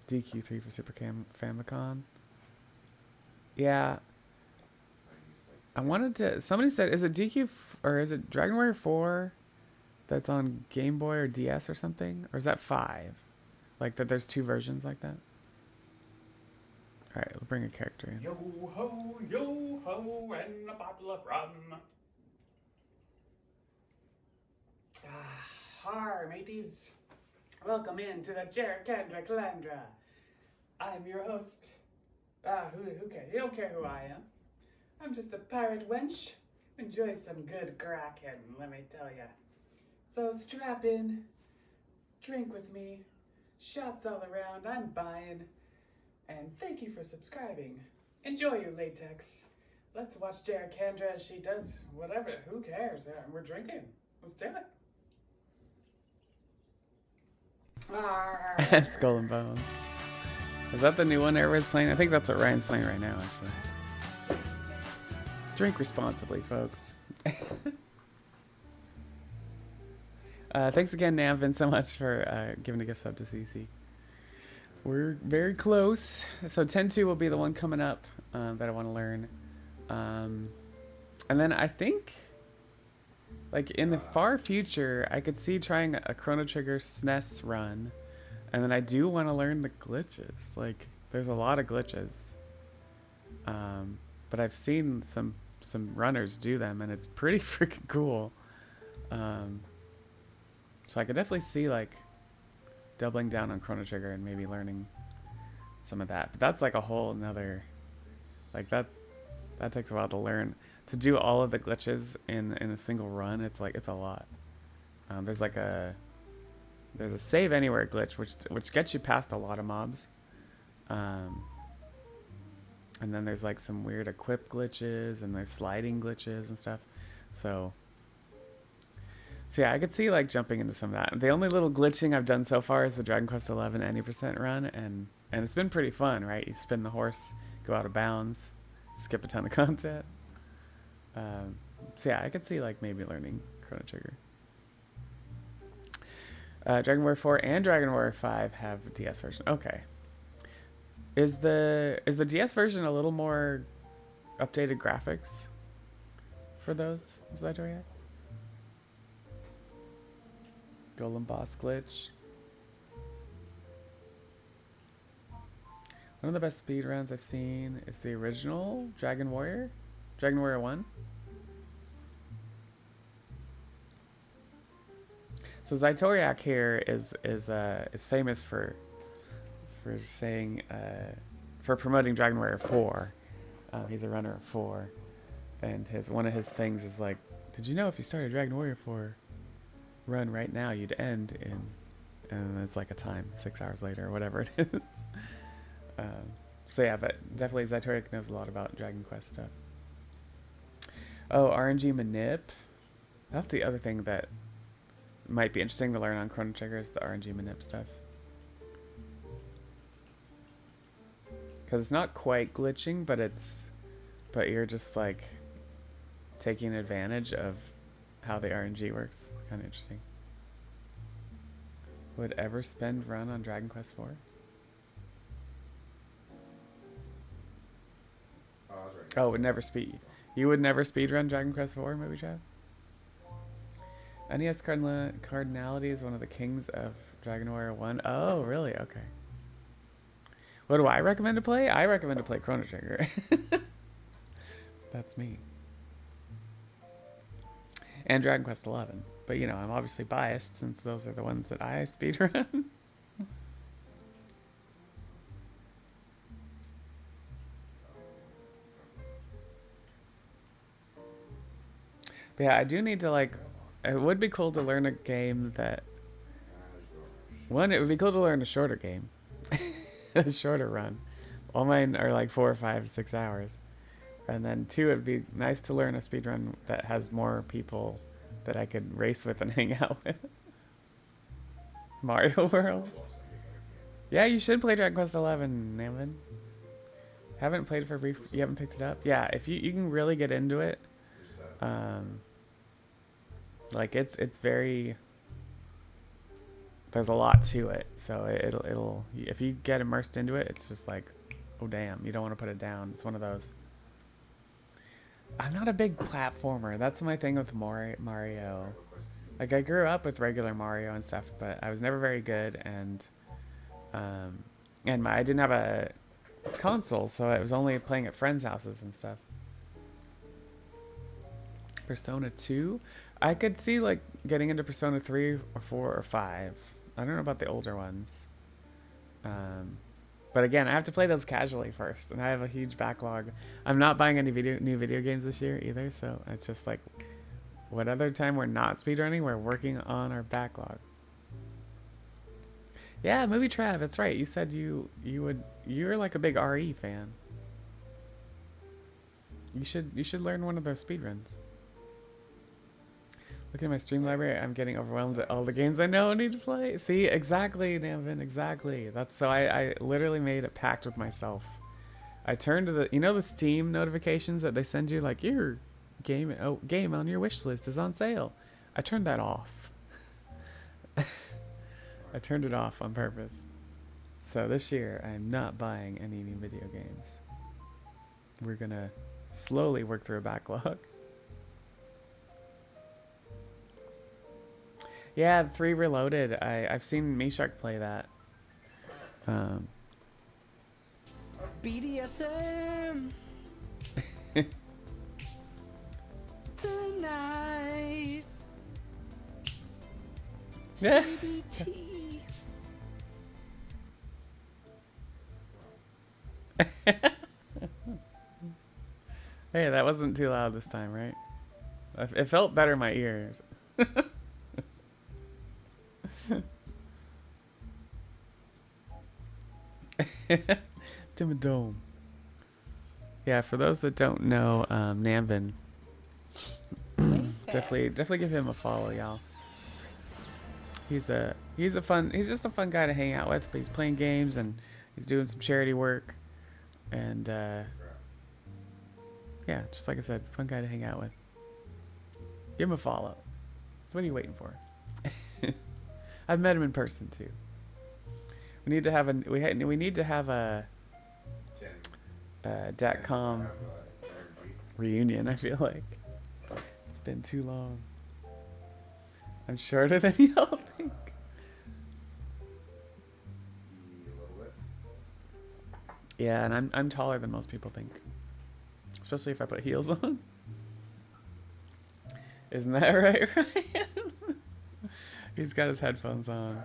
DQ3 for Super Famicom. Yeah. I wanted to... Somebody said, is it DQ... Or is it Dragon Warrior 4 that's on Game Boy or DS or something? Or is that 5? Like that there's 2 versions like that? Alright, we'll bring a character in. Yo ho, and a bottle of rum. Har, mateys. Welcome in to the Jerikafé Calandra. I'm your host. Who cares? You don't care who I am. I'm just a pirate wench. Enjoy some good kraken, let me tell ya. So strap in, drink with me, shots all around, I'm buying, and thank you for subscribing. Enjoy your latex. Let's watch Jerikandra as she does whatever, who cares? We're drinking. Let's do it. Skull and Bone. Is that the new one everybody's playing? I think that's what Ryan's playing right now, actually. Drink responsibly, folks. Thanks again, Namvin, so much for giving a gift sub to CC. We're very close. So 10-2 will be the one coming up that I want to learn. And then I think, like, in the far future, I could see trying a Chrono Trigger SNES run. And then I do want to learn the glitches. Like, there's a lot of glitches. But I've seen some runners do them, and it's pretty freaking cool. So I could definitely see, like, doubling down on Chrono Trigger and maybe learning some of that. But that's like a whole nother, like, that takes a while to learn. To do all of the glitches in a single run, it's a lot. There's a save anywhere glitch which gets you past a lot of mobs. And then there's like some weird equip glitches, and there's sliding glitches and stuff. So So yeah, I could see like jumping into some of that. The only little glitching I've done so far is the Dragon Quest XI any% run, and it's been pretty fun, right? You spin the horse, go out of bounds, skip a ton of content. So yeah, I could see like maybe learning Chrono Trigger. Dragon Warrior 4 and Dragon Warrior 5 have a DS version. Okay. Is the DS version a little more updated graphics for those? Is that right? Golem boss glitch. One of the best speed runs I've seen is the original Dragon Warrior 1. So Zaitoriak here is famous for saying for promoting Dragon Warrior 4. He's a runner of 4, and one of his things is like, did you know if you started Dragon Warrior 4 run right now, you'd end in, and it's like a time 6 hours later or whatever it is. So yeah, but definitely Zaitoriak knows a lot about Dragon Quest stuff. Oh, RNG manip. That's the other thing that might be interesting to learn on Chrono Trigger, is the RNG manip stuff. Because it's not quite glitching, but you're just like taking advantage of how the RNG works. Kind of interesting. Would ever spend run on Dragon Quest 4? Oh, would never speed. You would never speed run Dragon Quest 4, movie chat? NES Cardinality is one of the kings of Dragon Warrior 1. Oh, really? Okay. What do I recommend to play? I recommend to play Chrono Trigger. That's me. And Dragon Quest 11. But, you know, I'm obviously biased since those are the ones that I speedrun. But yeah, I do need to, like, it would be cool to learn a game that, one, it would be cool to learn a shorter game. A shorter run. All mine are like 4 or 5, 6 hours. And then 2, it'd be nice to learn a speedrun that has more people that I could race with and hang out with. Mario World. Yeah, you should play Dragon Quest 11, Naman. Haven't played it for brief. You haven't picked it up? Yeah, if you can really get into it. Like it's very, there's a lot to it, so it'll if you get immersed into it, it's just like, oh damn, you don't want to put it down. It's one of those. I'm not a big platformer. That's my thing with Mario. Like, I grew up with regular Mario and stuff, but I was never very good, and I didn't have a console, so I was only playing at friends' houses and stuff. Persona 2? I could see, like, getting into Persona 3 or 4 or 5. I don't know about the older ones. But again, I have to play those casually first, and I have a huge backlog. I'm not buying any new video games this year either, so it's just like, what other time we're not speedrunning, we're working on our backlog. Yeah, Movie Trav, that's right. You said you're like a big RE fan. You should learn one of those speedruns. Looking at my stream library, I'm getting overwhelmed at all the games I know I need to play. See, exactly, Navin, exactly. That's so I literally made a pact with myself. I turned to the Steam notifications that they send you, like, your game on your wish list is on sale. I turned that off. I turned it off on purpose. So this year, I'm not buying any new video games. We're gonna slowly work through a backlog. Yeah, 3 Reloaded. I've seen Meshark play that. BDSM tonight. CBT. Hey, that wasn't too loud this time, right? It felt better in my ears. Timidome. Yeah, for those that don't know, Nambin, definitely give him a follow, y'all. he's just a fun guy to hang out with. But he's playing games and he's doing some charity work, and yeah, just like I said, fun guy to hang out with. Give him a follow. What are you waiting for? I've met him in person too. We need to have a .com reunion. I feel like it's been too long. I'm shorter than y'all think. Yeah, and I'm taller than most people think, especially if I put heels on. Isn't that right, Ryan? He's got his headphones on.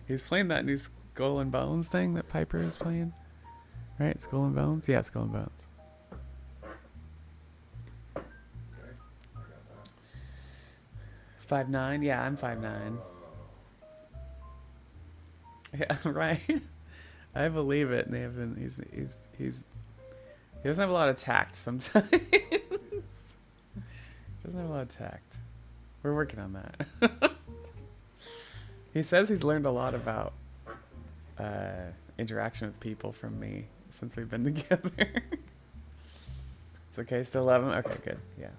He's playing that new Skull and Bones thing that Piper is playing. Right? Skull and Bones? Yeah, Skull and Bones. 5'9"? Yeah, I'm 5'9". Yeah, right. I believe it, Nathan. He doesn't have a lot of tact sometimes. Doesn't have a lot of tact. We're working on that. He says he's learned a lot about interaction with people from me since we've been together. It's okay, still love him? Okay, good. Yeah.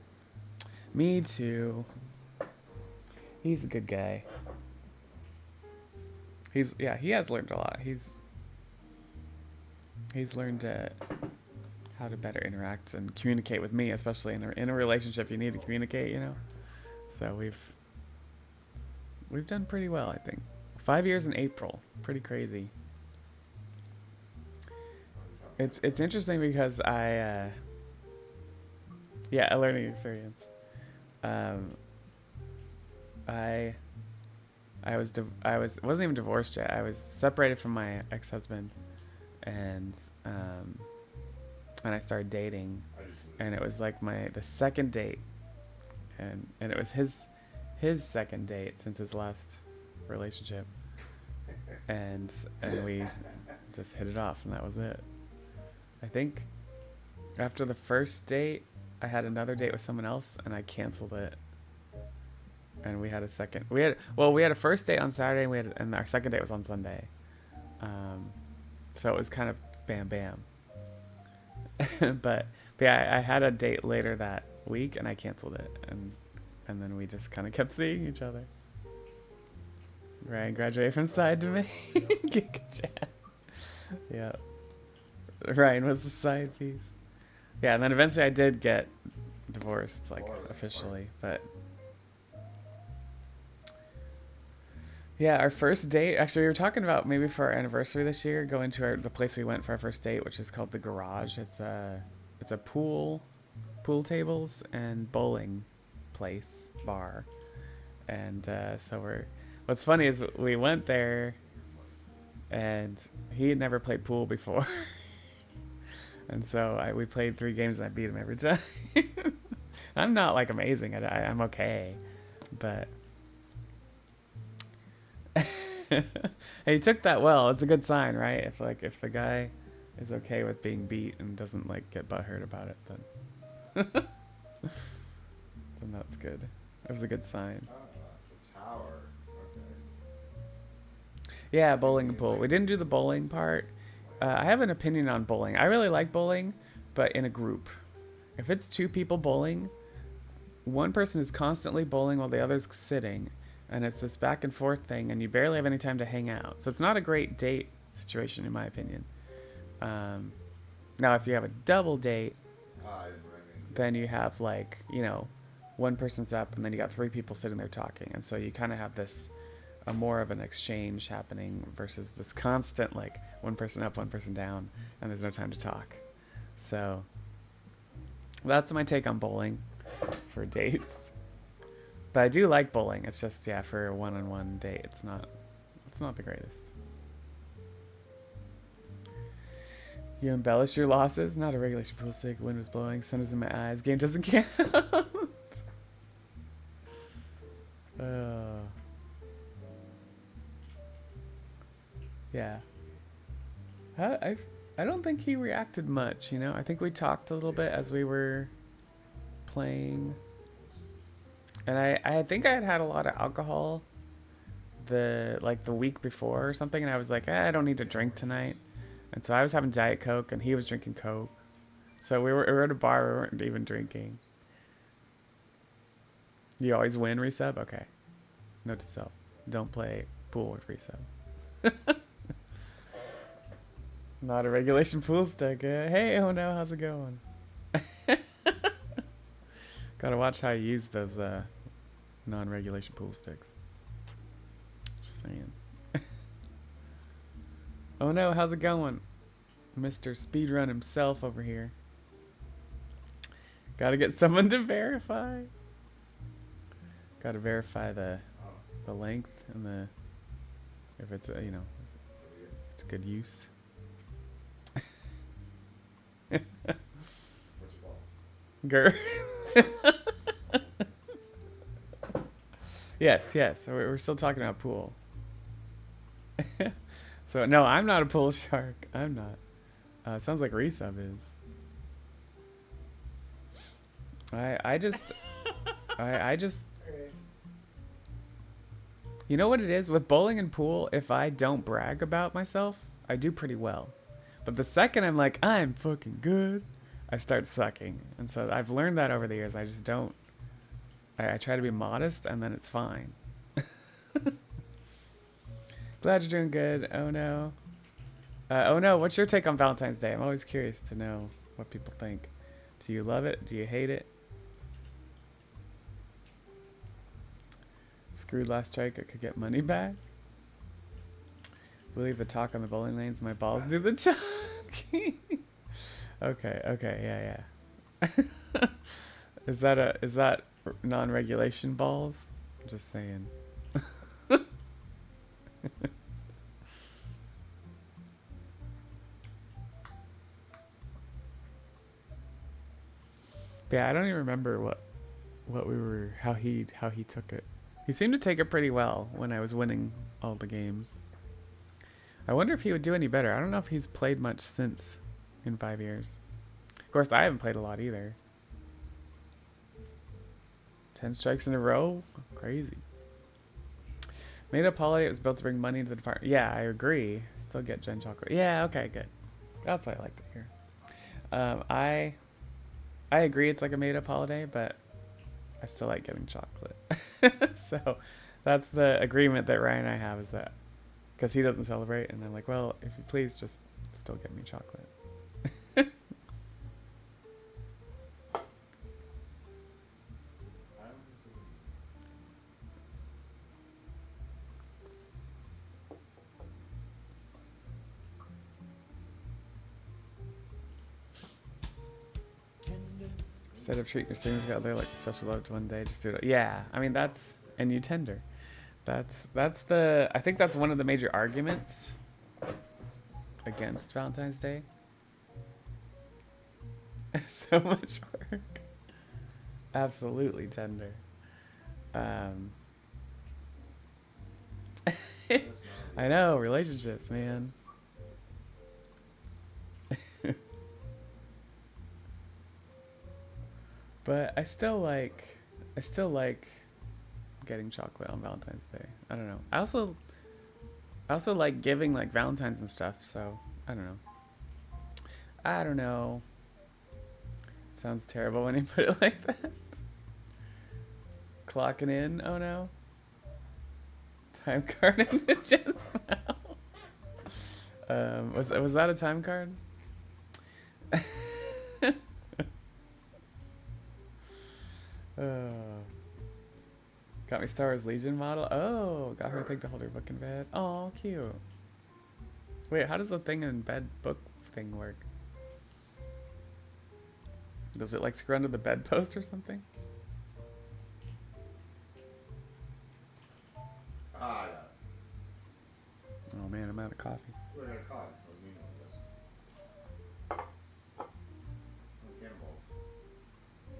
Me too. He's a good guy. He has learned a lot. He's learned how to better interact and communicate with me, especially in a relationship. You need to communicate, you know. So we've done pretty well, I think. 5 years in April, pretty crazy. It's interesting because a learning experience. I wasn't even divorced yet. I was separated from my ex-husband, and I started dating, and it was like the second date, and it was his second date since his last relationship, and we just hit it off, and that was it. I think after the first date, I had another date with someone else, and I canceled it. And we had a second. We had a first date on Saturday, and our second date was on Sunday. So it was kind of bam bam. but yeah, I had a date later that week, and I canceled it, and then we just kind of kept seeing each other. Ryan graduated from side to me. Good chat. Yeah. Ryan was the side piece. Yeah, and then eventually I did get divorced, like officially, but. Yeah, our first date, actually we were talking about maybe for our anniversary this year, going to the place we went for our first date, which is called The Garage. It's a pool tables and bowling place, bar. And what's funny is we went there and he had never played pool before. And so we played 3 games and I beat him every time. I'm not like amazing, I'm okay, but... Hey, he took that well. It's a good sign, right? If the guy is okay with being beat and doesn't like get butthurt about it, then then that's good. It was a good sign. It's a tower. Okay. Yeah, bowling and pool. We didn't do the bowling part. I have an opinion on bowling. I really like bowling, but in a group. If it's 2 people bowling, one person is constantly bowling while the other's sitting. And it's this back and forth thing, and you barely have any time to hang out. So it's not a great date situation, in my opinion. Now, if you have a double date, then you have one person's up, and then you got 3 people sitting there talking. And so you kind of have a more of an exchange happening versus this constant, one person up, one person down, and there's no time to talk. So that's my take on bowling for dates. But I do like bowling. It's just, for a one-on-one date, it's not the greatest. You embellish your losses. Not a regulation pool stick. Wind was blowing. Sun was in my eyes. Game doesn't count. Yeah. I don't think he reacted much, I think we talked a little bit as we were playing. And I think I had a lot of alcohol the week before or something, and I was like, I don't need to drink tonight. And so I was having Diet Coke, and he was drinking Coke. So we were at a bar, we weren't even drinking. You always win, resub? Okay. Note to self. Don't play pool with resub. Not a regulation pool stick. Hey, oh no, how's it going? Gotta watch how you use those non-regulation pool sticks. Just saying. Oh no, how's it going? Mr. Speedrun himself over here. Gotta get someone to verify. Gotta verify the length and the if it's a, you know, it's a good use. Grr. Yes, we're still talking about pool. So no, I'm not a pool shark. I'm not. It sounds like resub is. I just you know what it is with bowling and pool, if I don't brag about myself, I do pretty well. But the second I'm like, I'm fucking good, I start sucking. And so I've learned that over the years. I just don't. I try to be modest, and then it's fine. Glad you're doing good. Oh no. Oh no, what's your take on Valentine's Day? I'm always curious to know what people think. Do you love it? Do you hate it? Screwed last strike, I could get money back. We'll leave the talk on the bowling lanes. My balls do the talking. Okay, yeah. Is that non-regulation balls? I'm just saying. Yeah, I don't even remember what we were how he took it. He seemed to take it pretty well when I was winning all the games. I wonder if he would do any better. I don't know if he's played much since in 5 years. Of course, I haven't played a lot either. 10 strikes in a row? Crazy. Made up holiday, it was built to bring money into the department. Yeah, I agree. Still get Gen Chocolate. Yeah, okay, good. That's what I like to hear. I agree it's like a made up holiday, but I still like getting chocolate. So that's the agreement that Ryan and I have, is that because he doesn't celebrate, and I'm like, well, if you please just still get me chocolate. Instead of treating your significant other like a special loved one day, just do it. Yeah, I mean that's, and you tender. That's the, I think that's one of the major arguments against Valentine's Day. So much work. Absolutely tender. I know, relationships, man. But I still like getting chocolate on Valentine's Day. I don't know. I also like giving like Valentines and stuff, so I don't know. Sounds terrible when you put it like that. Clocking in, oh no. Time card into Jen's mouth. Was that a time card? Got me Star Wars Legion model. Oh, got her a thing to hold her book in bed. Oh, cute. Wait, how does the thing in bed book thing work? Does it like screw under the bedpost or something? Ah, yeah. Oh man, I'm out of coffee. We're gonna call it. That was me doing this. Oh, cannonballs.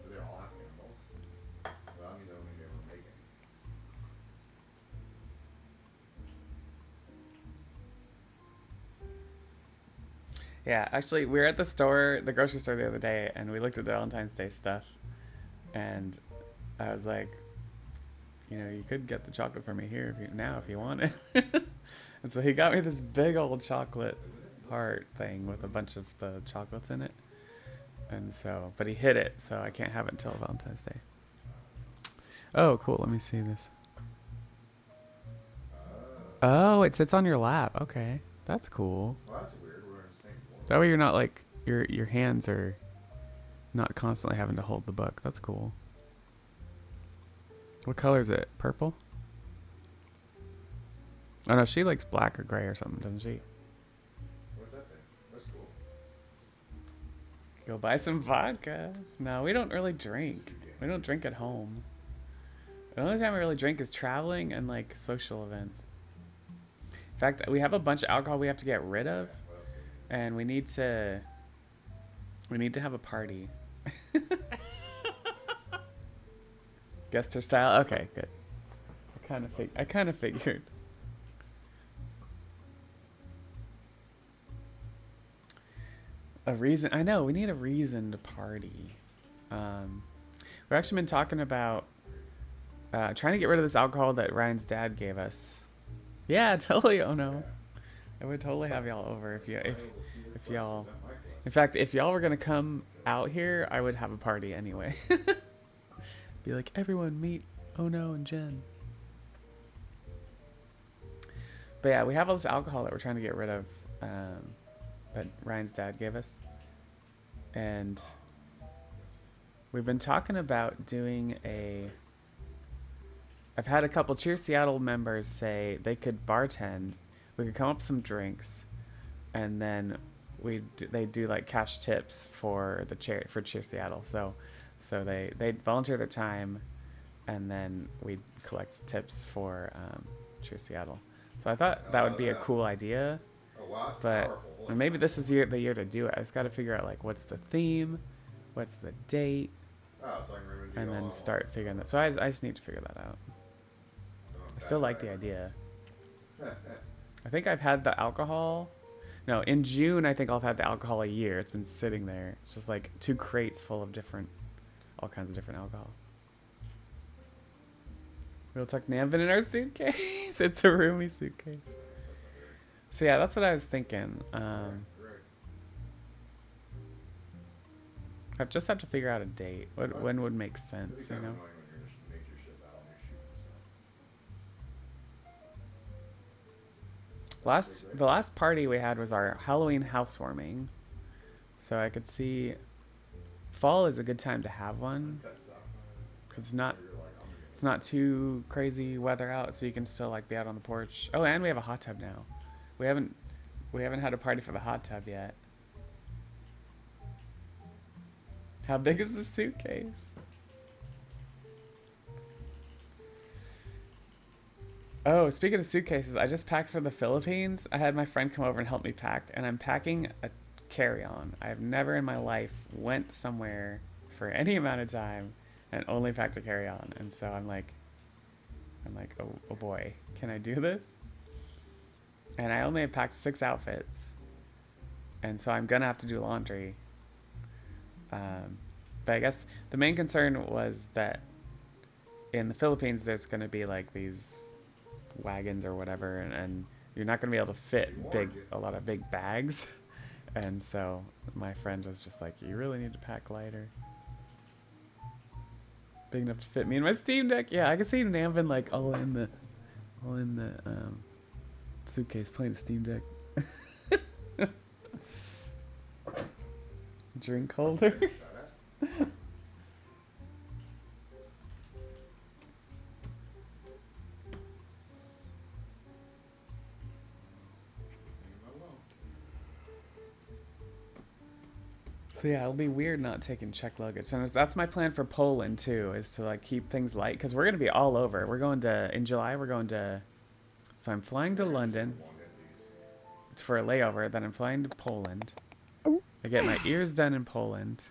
Do they all have cannonballs? Well, that means I don't think they ever make it. Yeah, actually, we were at the store, the grocery store the other day, and we looked at the Valentine's Day stuff, and I was like, you know, you could get the chocolate from me here if you want it. And so he got me this big old chocolate heart thing with a bunch of the chocolates in it. And so, but he hid it, so I can't have it until Valentine's Day. Oh, cool. Let me see this. Oh, it sits on your lap. Okay. That's cool. Well, that's weird. We're in the same floor. That way you're not like, your hands are not constantly having to hold the book. That's cool. What color is it? Purple? Oh no, she likes black or gray or something, doesn't she? What's that thing? That's cool. Go buy some vodka. No, we don't really drink. We don't drink at home. The only time we really drink is traveling and like social events. In fact, we have a bunch of alcohol we have to get rid of, and we need to have a party. Guessed her style. Okay, good. I kind of figured. A reason. I know we need a reason to party. We've actually been talking about trying to get rid of this alcohol that Ryan's dad gave us. Yeah, totally. Oh no, I would totally have y'all over if y'all. In fact, if y'all were gonna come out here, I would have a party anyway. Be like, everyone meet Oh no and Jen. But yeah, we have all this alcohol that we're trying to get rid of, that Ryan's dad gave us, and we've been talking about doing a. I've had a couple Cheer Seattle members say they could bartend. We could come up with some drinks, and then they do like cash tips for Cheer Seattle. So they volunteer their time, and then we collect tips for Cheer Seattle. So I thought that would be a cool idea. Oh, wow, that's But powerful. and maybe this is the year to do it. I just got to figure out like what's the theme, what's the date, Oh, so I can remember and all then along. start figuring that. So I just need to figure that out. I still like the idea. I think I've had the alcohol. No, in June I think I'll have had the alcohol a year. It's been sitting there. It's just like 2 crates full of all kinds of different alcohol. We'll tuck Namvin in our suitcase. It's a roomy suitcase. So yeah, that's what I was thinking. Great. I just have to figure out a date. When would make It'd be sense, you kind of know? annoying when you're in a nature ship out and you're shooting stuff. The last party we had was our Halloween housewarming. So I could see fall is a good time to have one. That sucks. 'Cause it's not You're like, I'm gonna it's not too crazy weather out, so you can still like be out on the porch. Oh, and we have a hot tub now. We haven't had a party for the hot tub yet. How big is the suitcase? Oh, speaking of suitcases, I just packed for the Philippines. I had my friend come over and help me pack, and I'm packing a carry-on. I've never in my life went somewhere for any amount of time and only packed a carry-on. And so I'm like, oh boy, can I do this? And I only have packed 6 outfits, and so I'm gonna have to do laundry. But I guess the main concern was that in the Philippines there's gonna be like these wagons or whatever, and you're not gonna be able to fit a lot of big bags. And so my friend was just like, you really need to pack lighter. Big enough to fit me in my Steam Deck. Yeah, I can see Namvin like all in the suitcase playing a Steam Deck. Drink holder. So yeah, it'll be weird not taking checked luggage, and that's my plan for Poland too, is to like keep things light, because we're gonna be all over. We're going to in July. We're going to. So I'm flying to London for a layover. Then I'm flying to Poland. I get my ears done in Poland,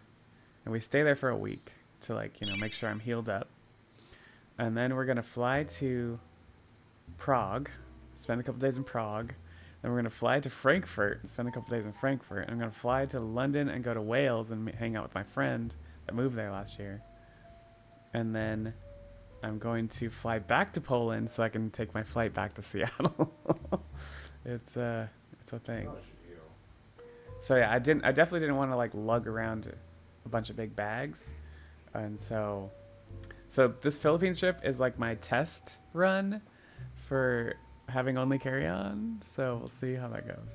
and we stay there for a week to like make sure I'm healed up. And then we're gonna fly to Prague, spend a couple days in Prague. Then we're going to fly to Frankfurt and spend a couple days in Frankfurt. And I'm going to fly to London and go to Wales and hang out with my friend that moved there last year. And then I'm going to fly back to Poland so I can take my flight back to Seattle. It's a thing. Probably should heal. So yeah, I definitely didn't want to like lug around a bunch of big bags. And so this Philippines trip is like my test run for having only carry-on. So we'll see how that goes.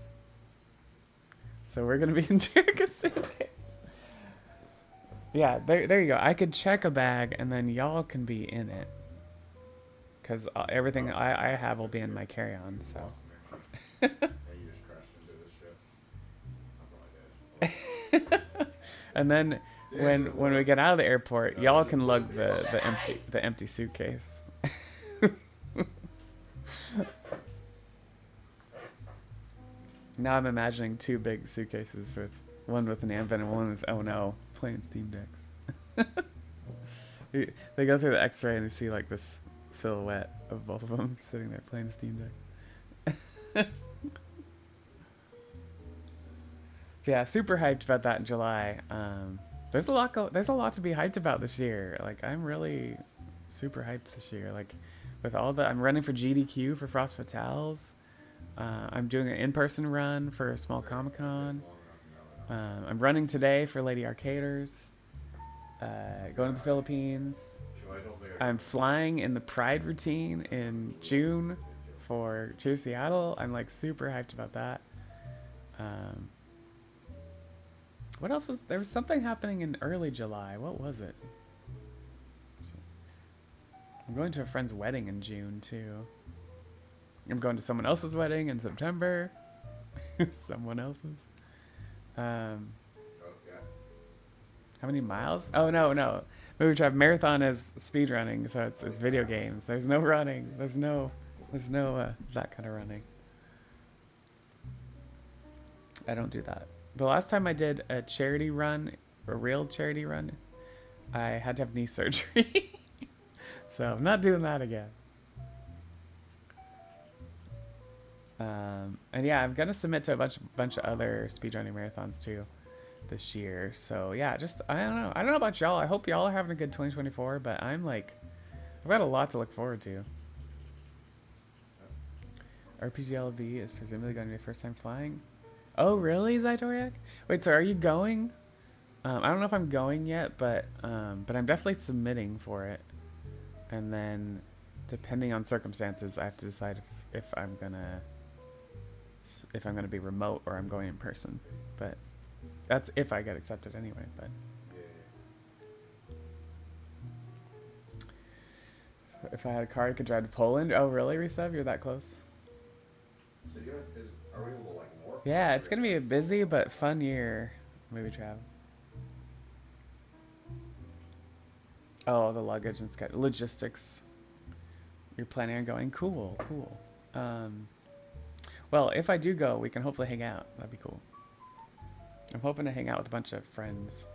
So we're going to be in Jerikafé. Yeah, there you go. I could check a bag and then y'all can be in it. Because everything I have will be in my carry-on, so. Yeah, you just crashed into this ship. I'm probably dead. And then when we get out of the airport, y'all can lug the empty suitcase. Now I'm imagining two big suitcases with one with an Anvin and one with Oh No playing Steam Decks. They go through the X-ray and you see like this silhouette of both of them sitting there playing Steam Deck. Yeah, super hyped about that in July. There's a lot to be hyped about this year. Like I'm really super hyped this year. Like with all the I'm running for GDQ for Frost Fatales. I'm doing an in-person run for a small Comic-Con. I'm running today for Lady Arcaders. Going to the Philippines. I'm flying in the Pride routine in June for Cheer Seattle. I'm like super hyped about that. What else was there? Was something happening in early July. What was it? I'm going to a friend's wedding in June too. I'm going to someone else's wedding in September. Someone else's. How many miles? Oh no. Movie Tribe Marathon is speed running, so it's video games. There's no running. There's no that kind of running. I don't do that. The last time I did a charity run, a real charity run, I had to have knee surgery. So I'm not doing that again. And yeah, I'm gonna submit to a bunch of other speedrunning marathons too this year. So yeah, just I don't know about y'all. I hope y'all are having a good 2024, but I'm like I've got a lot to look forward to. RPGLV is presumably going to be your first time flying. Oh really, Zytoriak? Wait, so are you going? I don't know if I'm going yet, but I'm definitely submitting for it. And then depending on circumstances, I have to decide if I'm gonna be remote or I'm going in person. But that's if I get accepted anyway. But if I had a car, I could drive to Poland. Oh, really, Resev? You're that close? So are we able to like warp? Yeah, it's gonna be a busy but fun year. Movie travel. Oh, the luggage and logistics. You're planning on going? Cool. Well, if I do go, we can hopefully hang out. That'd be cool. I'm hoping to hang out with a bunch of friends.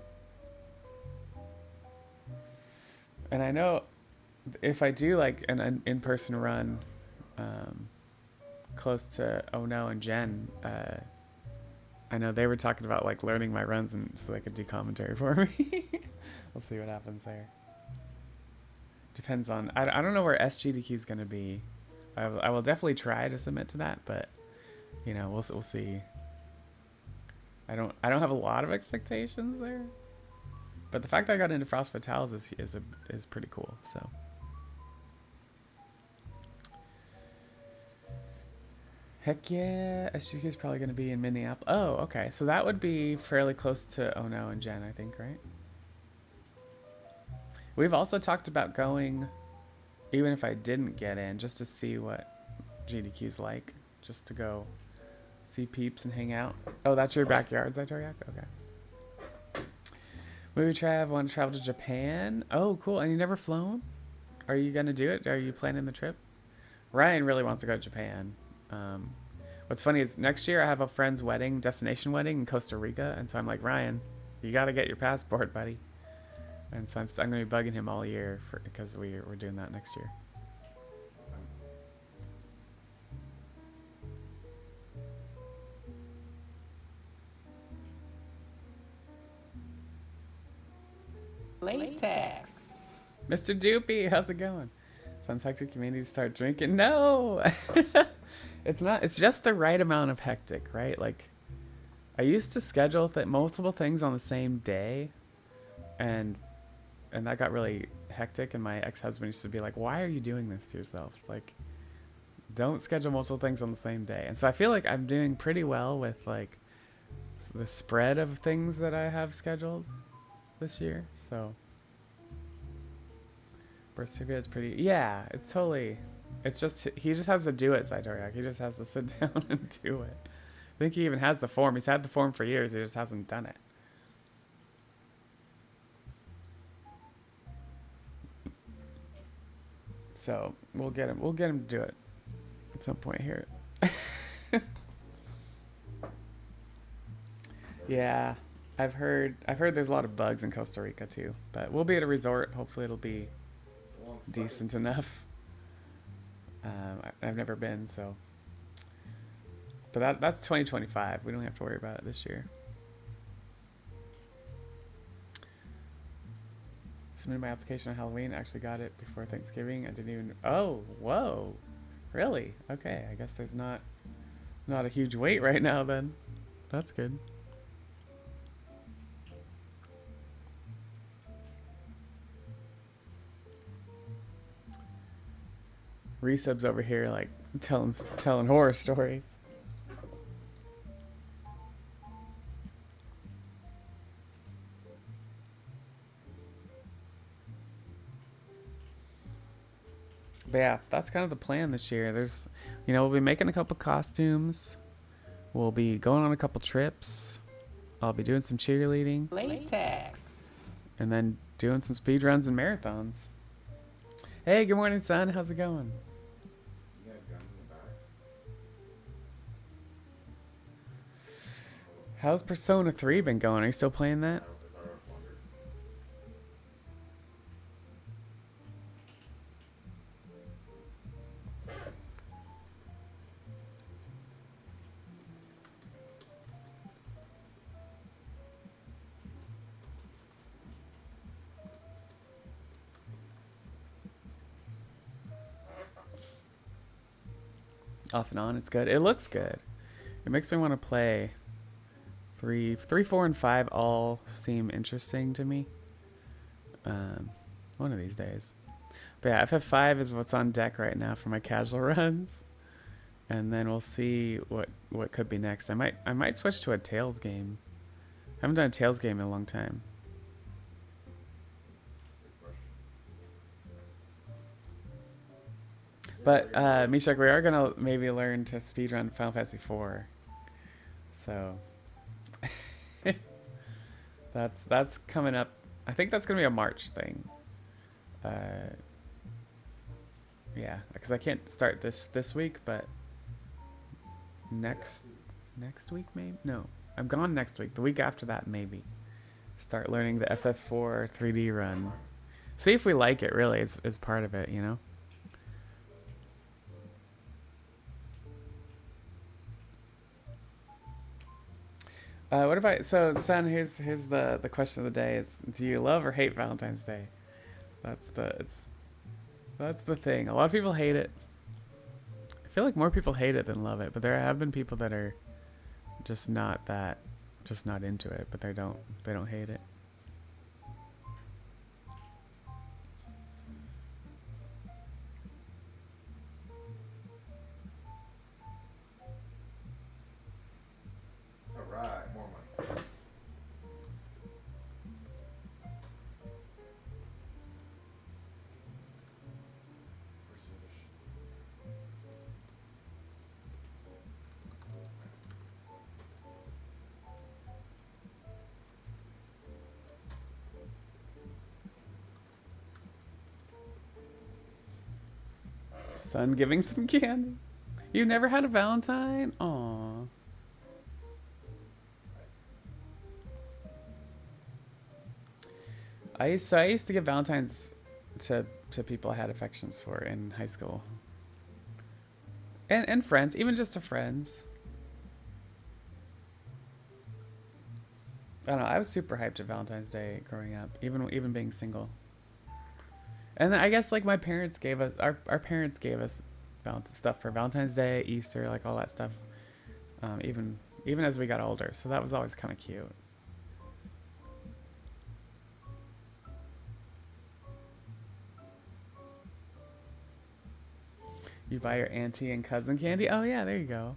And I know if I do like an in-person run close to Oh No and Jen, I know they were talking about like learning my runs and so they could do commentary for me. We'll see what happens there. Depends on I don't know where SGDQ is gonna be. I will definitely try to submit to that, but you know we'll see. I don't have a lot of expectations there, but the fact that I got into Frost Fatales is pretty cool. So heck yeah, SGDQ is probably gonna be in Minneapolis. Oh okay, so that would be fairly close to Oh No and Jen, I think, right? We've also talked about going, even if I didn't get in, just to see what GDQ's like. Just to go see peeps and hang out. Oh, that's your backyard, Zytoriak? Okay. Movie want to travel to Japan? Oh, cool. And you never flown? Are you going to do it? Are you planning the trip? Ryan really wants to go to Japan. What's funny is next year I have a friend's wedding, destination wedding in Costa Rica. And so I'm like, Ryan, you got to get your passport, buddy. And so I'm going to be bugging him all year because we're doing that next year. Latex. Mr. Doopy, how's it going? Sounds hectic. You may need to start drinking. No, it's not. It's just the right amount of hectic, right? Like, I used to schedule multiple things on the same day, and that got really hectic. And my ex-husband used to be like, "Why are you doing this to yourself? Like, don't schedule multiple things on the same day." And so I feel like I'm doing pretty well with like the spread of things that I have scheduled this year. So birth certificate is pretty. Yeah, it's totally. It's just he just has to do it, Sidoriak. He just has to sit down and do it. I think he even has the form. He's had the form for years. He just hasn't done it. So we'll get him. We'll get him to do it at some point here. Yeah, I've heard there's a lot of bugs in Costa Rica too. But we'll be at a resort. Hopefully it'll be decent enough. I've never been, so. But that's 2025. We don't have to worry about it this year. Submitted my application on Halloween. Actually got it before Thanksgiving. I didn't even. Oh, whoa, really? Okay, I guess there's not a huge wait right now. Then, that's good. Resubs over here, like telling horror stories. But yeah, that's kind of the plan this year. There's, we'll be making a couple costumes. We'll be going on a couple trips. I'll be doing some cheerleading. Latex. And then doing some speed runs and marathons. Hey, good morning, son. How's it going? You got guns in the back? How's Persona 3 been going? Are you still playing that? Is our wonder? Off and on, it's good. It looks good. It makes me want to play 3, 4, and 5 all seem interesting to me. One of these days. But yeah, FF5 is what's on deck right now for my casual runs. And then we'll see what could be next. I might switch to a Tales game. I haven't done a Tales game in a long time. But Mishak, we are gonna maybe learn to speedrun Final Fantasy IV. So that's coming up. I think that's gonna be a March thing. Yeah, because I can't start this week, but next week maybe. No, I'm gone next week. The week after that maybe. Start learning the FF4 3D run. See if we like it. Really, is part of it, What about so son? Here's the question of the day: is do you love or hate Valentine's Day? That's the thing. A lot of people hate it. I feel like more people hate it than love it, but there have been people that are just not into it, but they don't hate it. All right, more money. Son giving some candy. You never had a Valentine? Aww. I used to give Valentines to people I had affections for in high school. And friends, even just to friends. I don't know, I was super hyped at Valentine's Day growing up, even being single. And I guess like my parents gave us our parents gave us stuff for Valentine's Day, Easter, like all that stuff. Even as we got older, so that was always kind of cute. You buy your auntie and cousin candy? Oh yeah, there you go.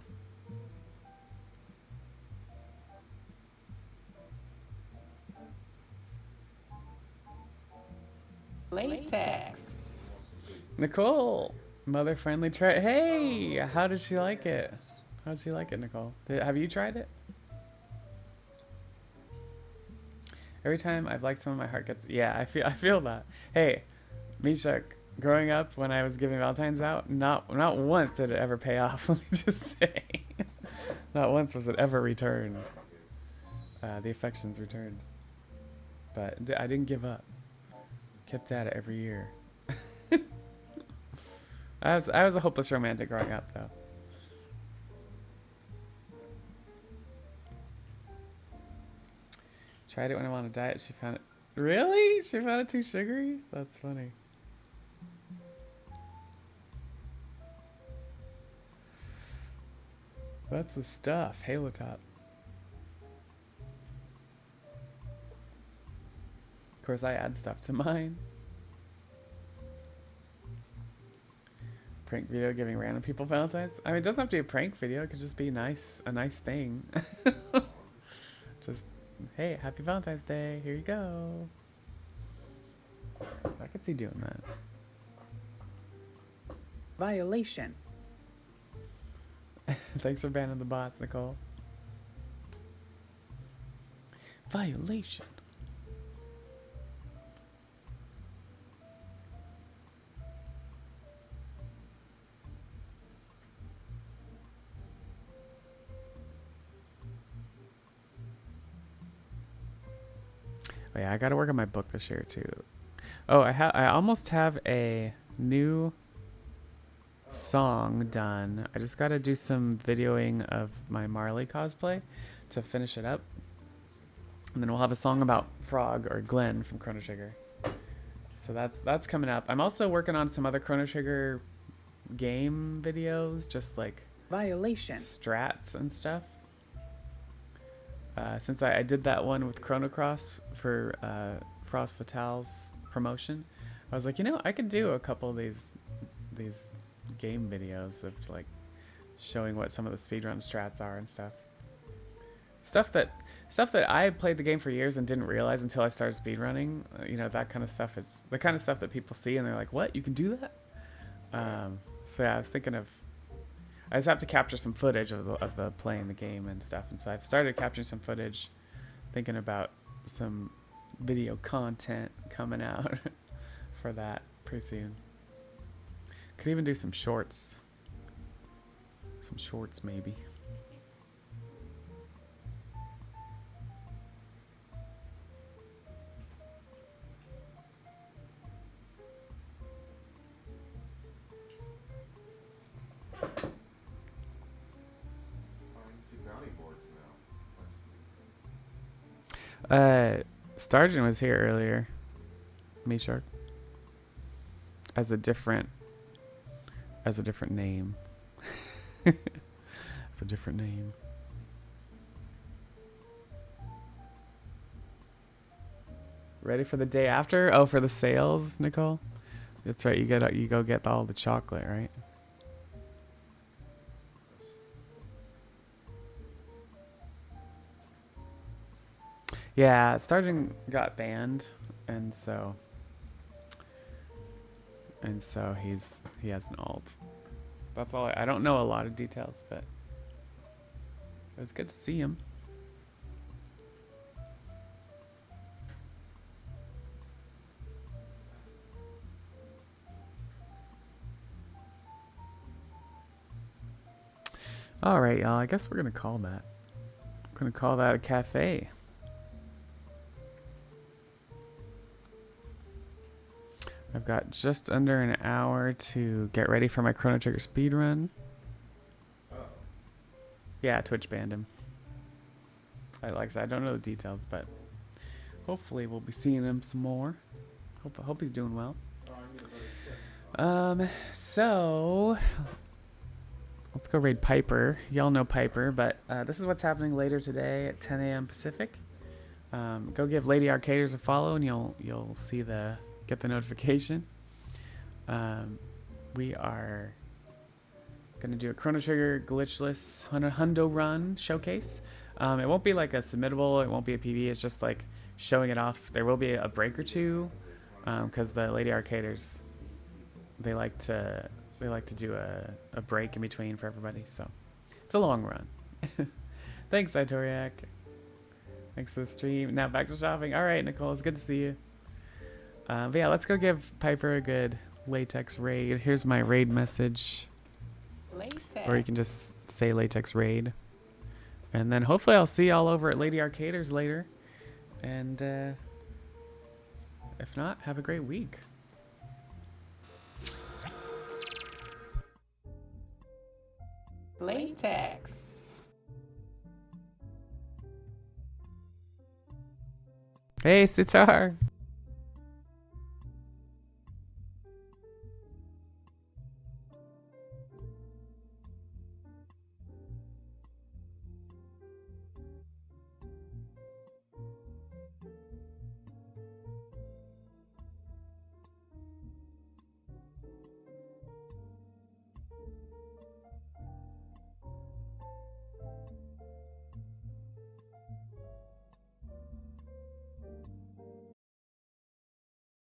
Latex. Nicole, mother-friendly try. Hey, how did she like it? How did she like it, Nicole? Have you tried it? Every time I've liked someone, my heart gets. Yeah, I feel that. Hey, Mishak, growing up when I was giving Valentine's out, not once did it ever pay off. Let me just say, not once was it ever returned. The affections returned, but I didn't give up. Kept at it every year. I was a hopeless romantic growing up, though. Tried it when I'm on a diet. She found it. Really? She found it too sugary? That's funny. That's the stuff. Halo Top. Of course, I add stuff to mine. Prank video giving random people Valentine's. I mean, it doesn't have to be a prank video. It could just be a nice thing. Just, hey, happy Valentine's Day. Here you go. I could see doing that. Violation. Thanks for banning the bots, Nicole. Violation. Oh yeah, I gotta work on my book this year too. Oh, I almost have a new song done. I just gotta do some videoing of my Marley cosplay to finish it up. And then we'll have a song about Frog or Glenn from Chrono Trigger. So that's coming up. I'm also working on some other Chrono Trigger game videos, just like Violation. strats and stuff. Since I did that one with Chrono Cross for Frost Fatale's promotion, I was like, I could do a couple of these game videos of like showing what some of the speedrun strats are and stuff. Stuff that I played the game for years and didn't realize until I started speedrunning. That kind of stuff is the kind of stuff that people see and they're like, "What? You can do that?" So yeah, I was thinking of. I just have to capture some footage of the playing the game and stuff, and so I've started capturing some footage, thinking about some video content coming out for that pretty soon. Could even do some shorts. Some shorts maybe. Starjan was here earlier. Me Shark. As a different name. It's a different name. Ready for the day after? Oh, for the sales, Nicole? That's right. You go get all the chocolate, right? Yeah, Starjan got banned, and so he has an alt. That's all. I don't know a lot of details, but it was good to see him. All right, y'all. I guess we're gonna call that. I'm gonna call that a cafe. I've got just under an hour to get ready for my Chrono Trigger speedrun. Yeah, Twitch banned him. Like I said, I don't know the details, but hopefully we'll be seeing him some more. Hope he's doing well. I So let's go raid Piper. Y'all know Piper, but this is what's happening later today at 10 a.m. Pacific. Go give Lady Arcaders a follow, and you'll see get the notification. We are gonna do a Chrono Trigger glitchless Hundo Run showcase. It won't be like a submittable. It won't be a PV. It's just like showing it off. There will be a break or two, because the Lady Arcaders, they like to do a break in between for everybody. So it's a long run. Thanks, Itoriak. Thanks for the stream. Now back to shopping. All right, Nicole, it's good to see you. But yeah, let's go give Piper a good latex raid. Here's my raid message. Latex. Or you can just say latex raid. And then hopefully I'll see y'all over at Lady Arcaders later. And if not, have a great week. Latex. Hey, Sitar.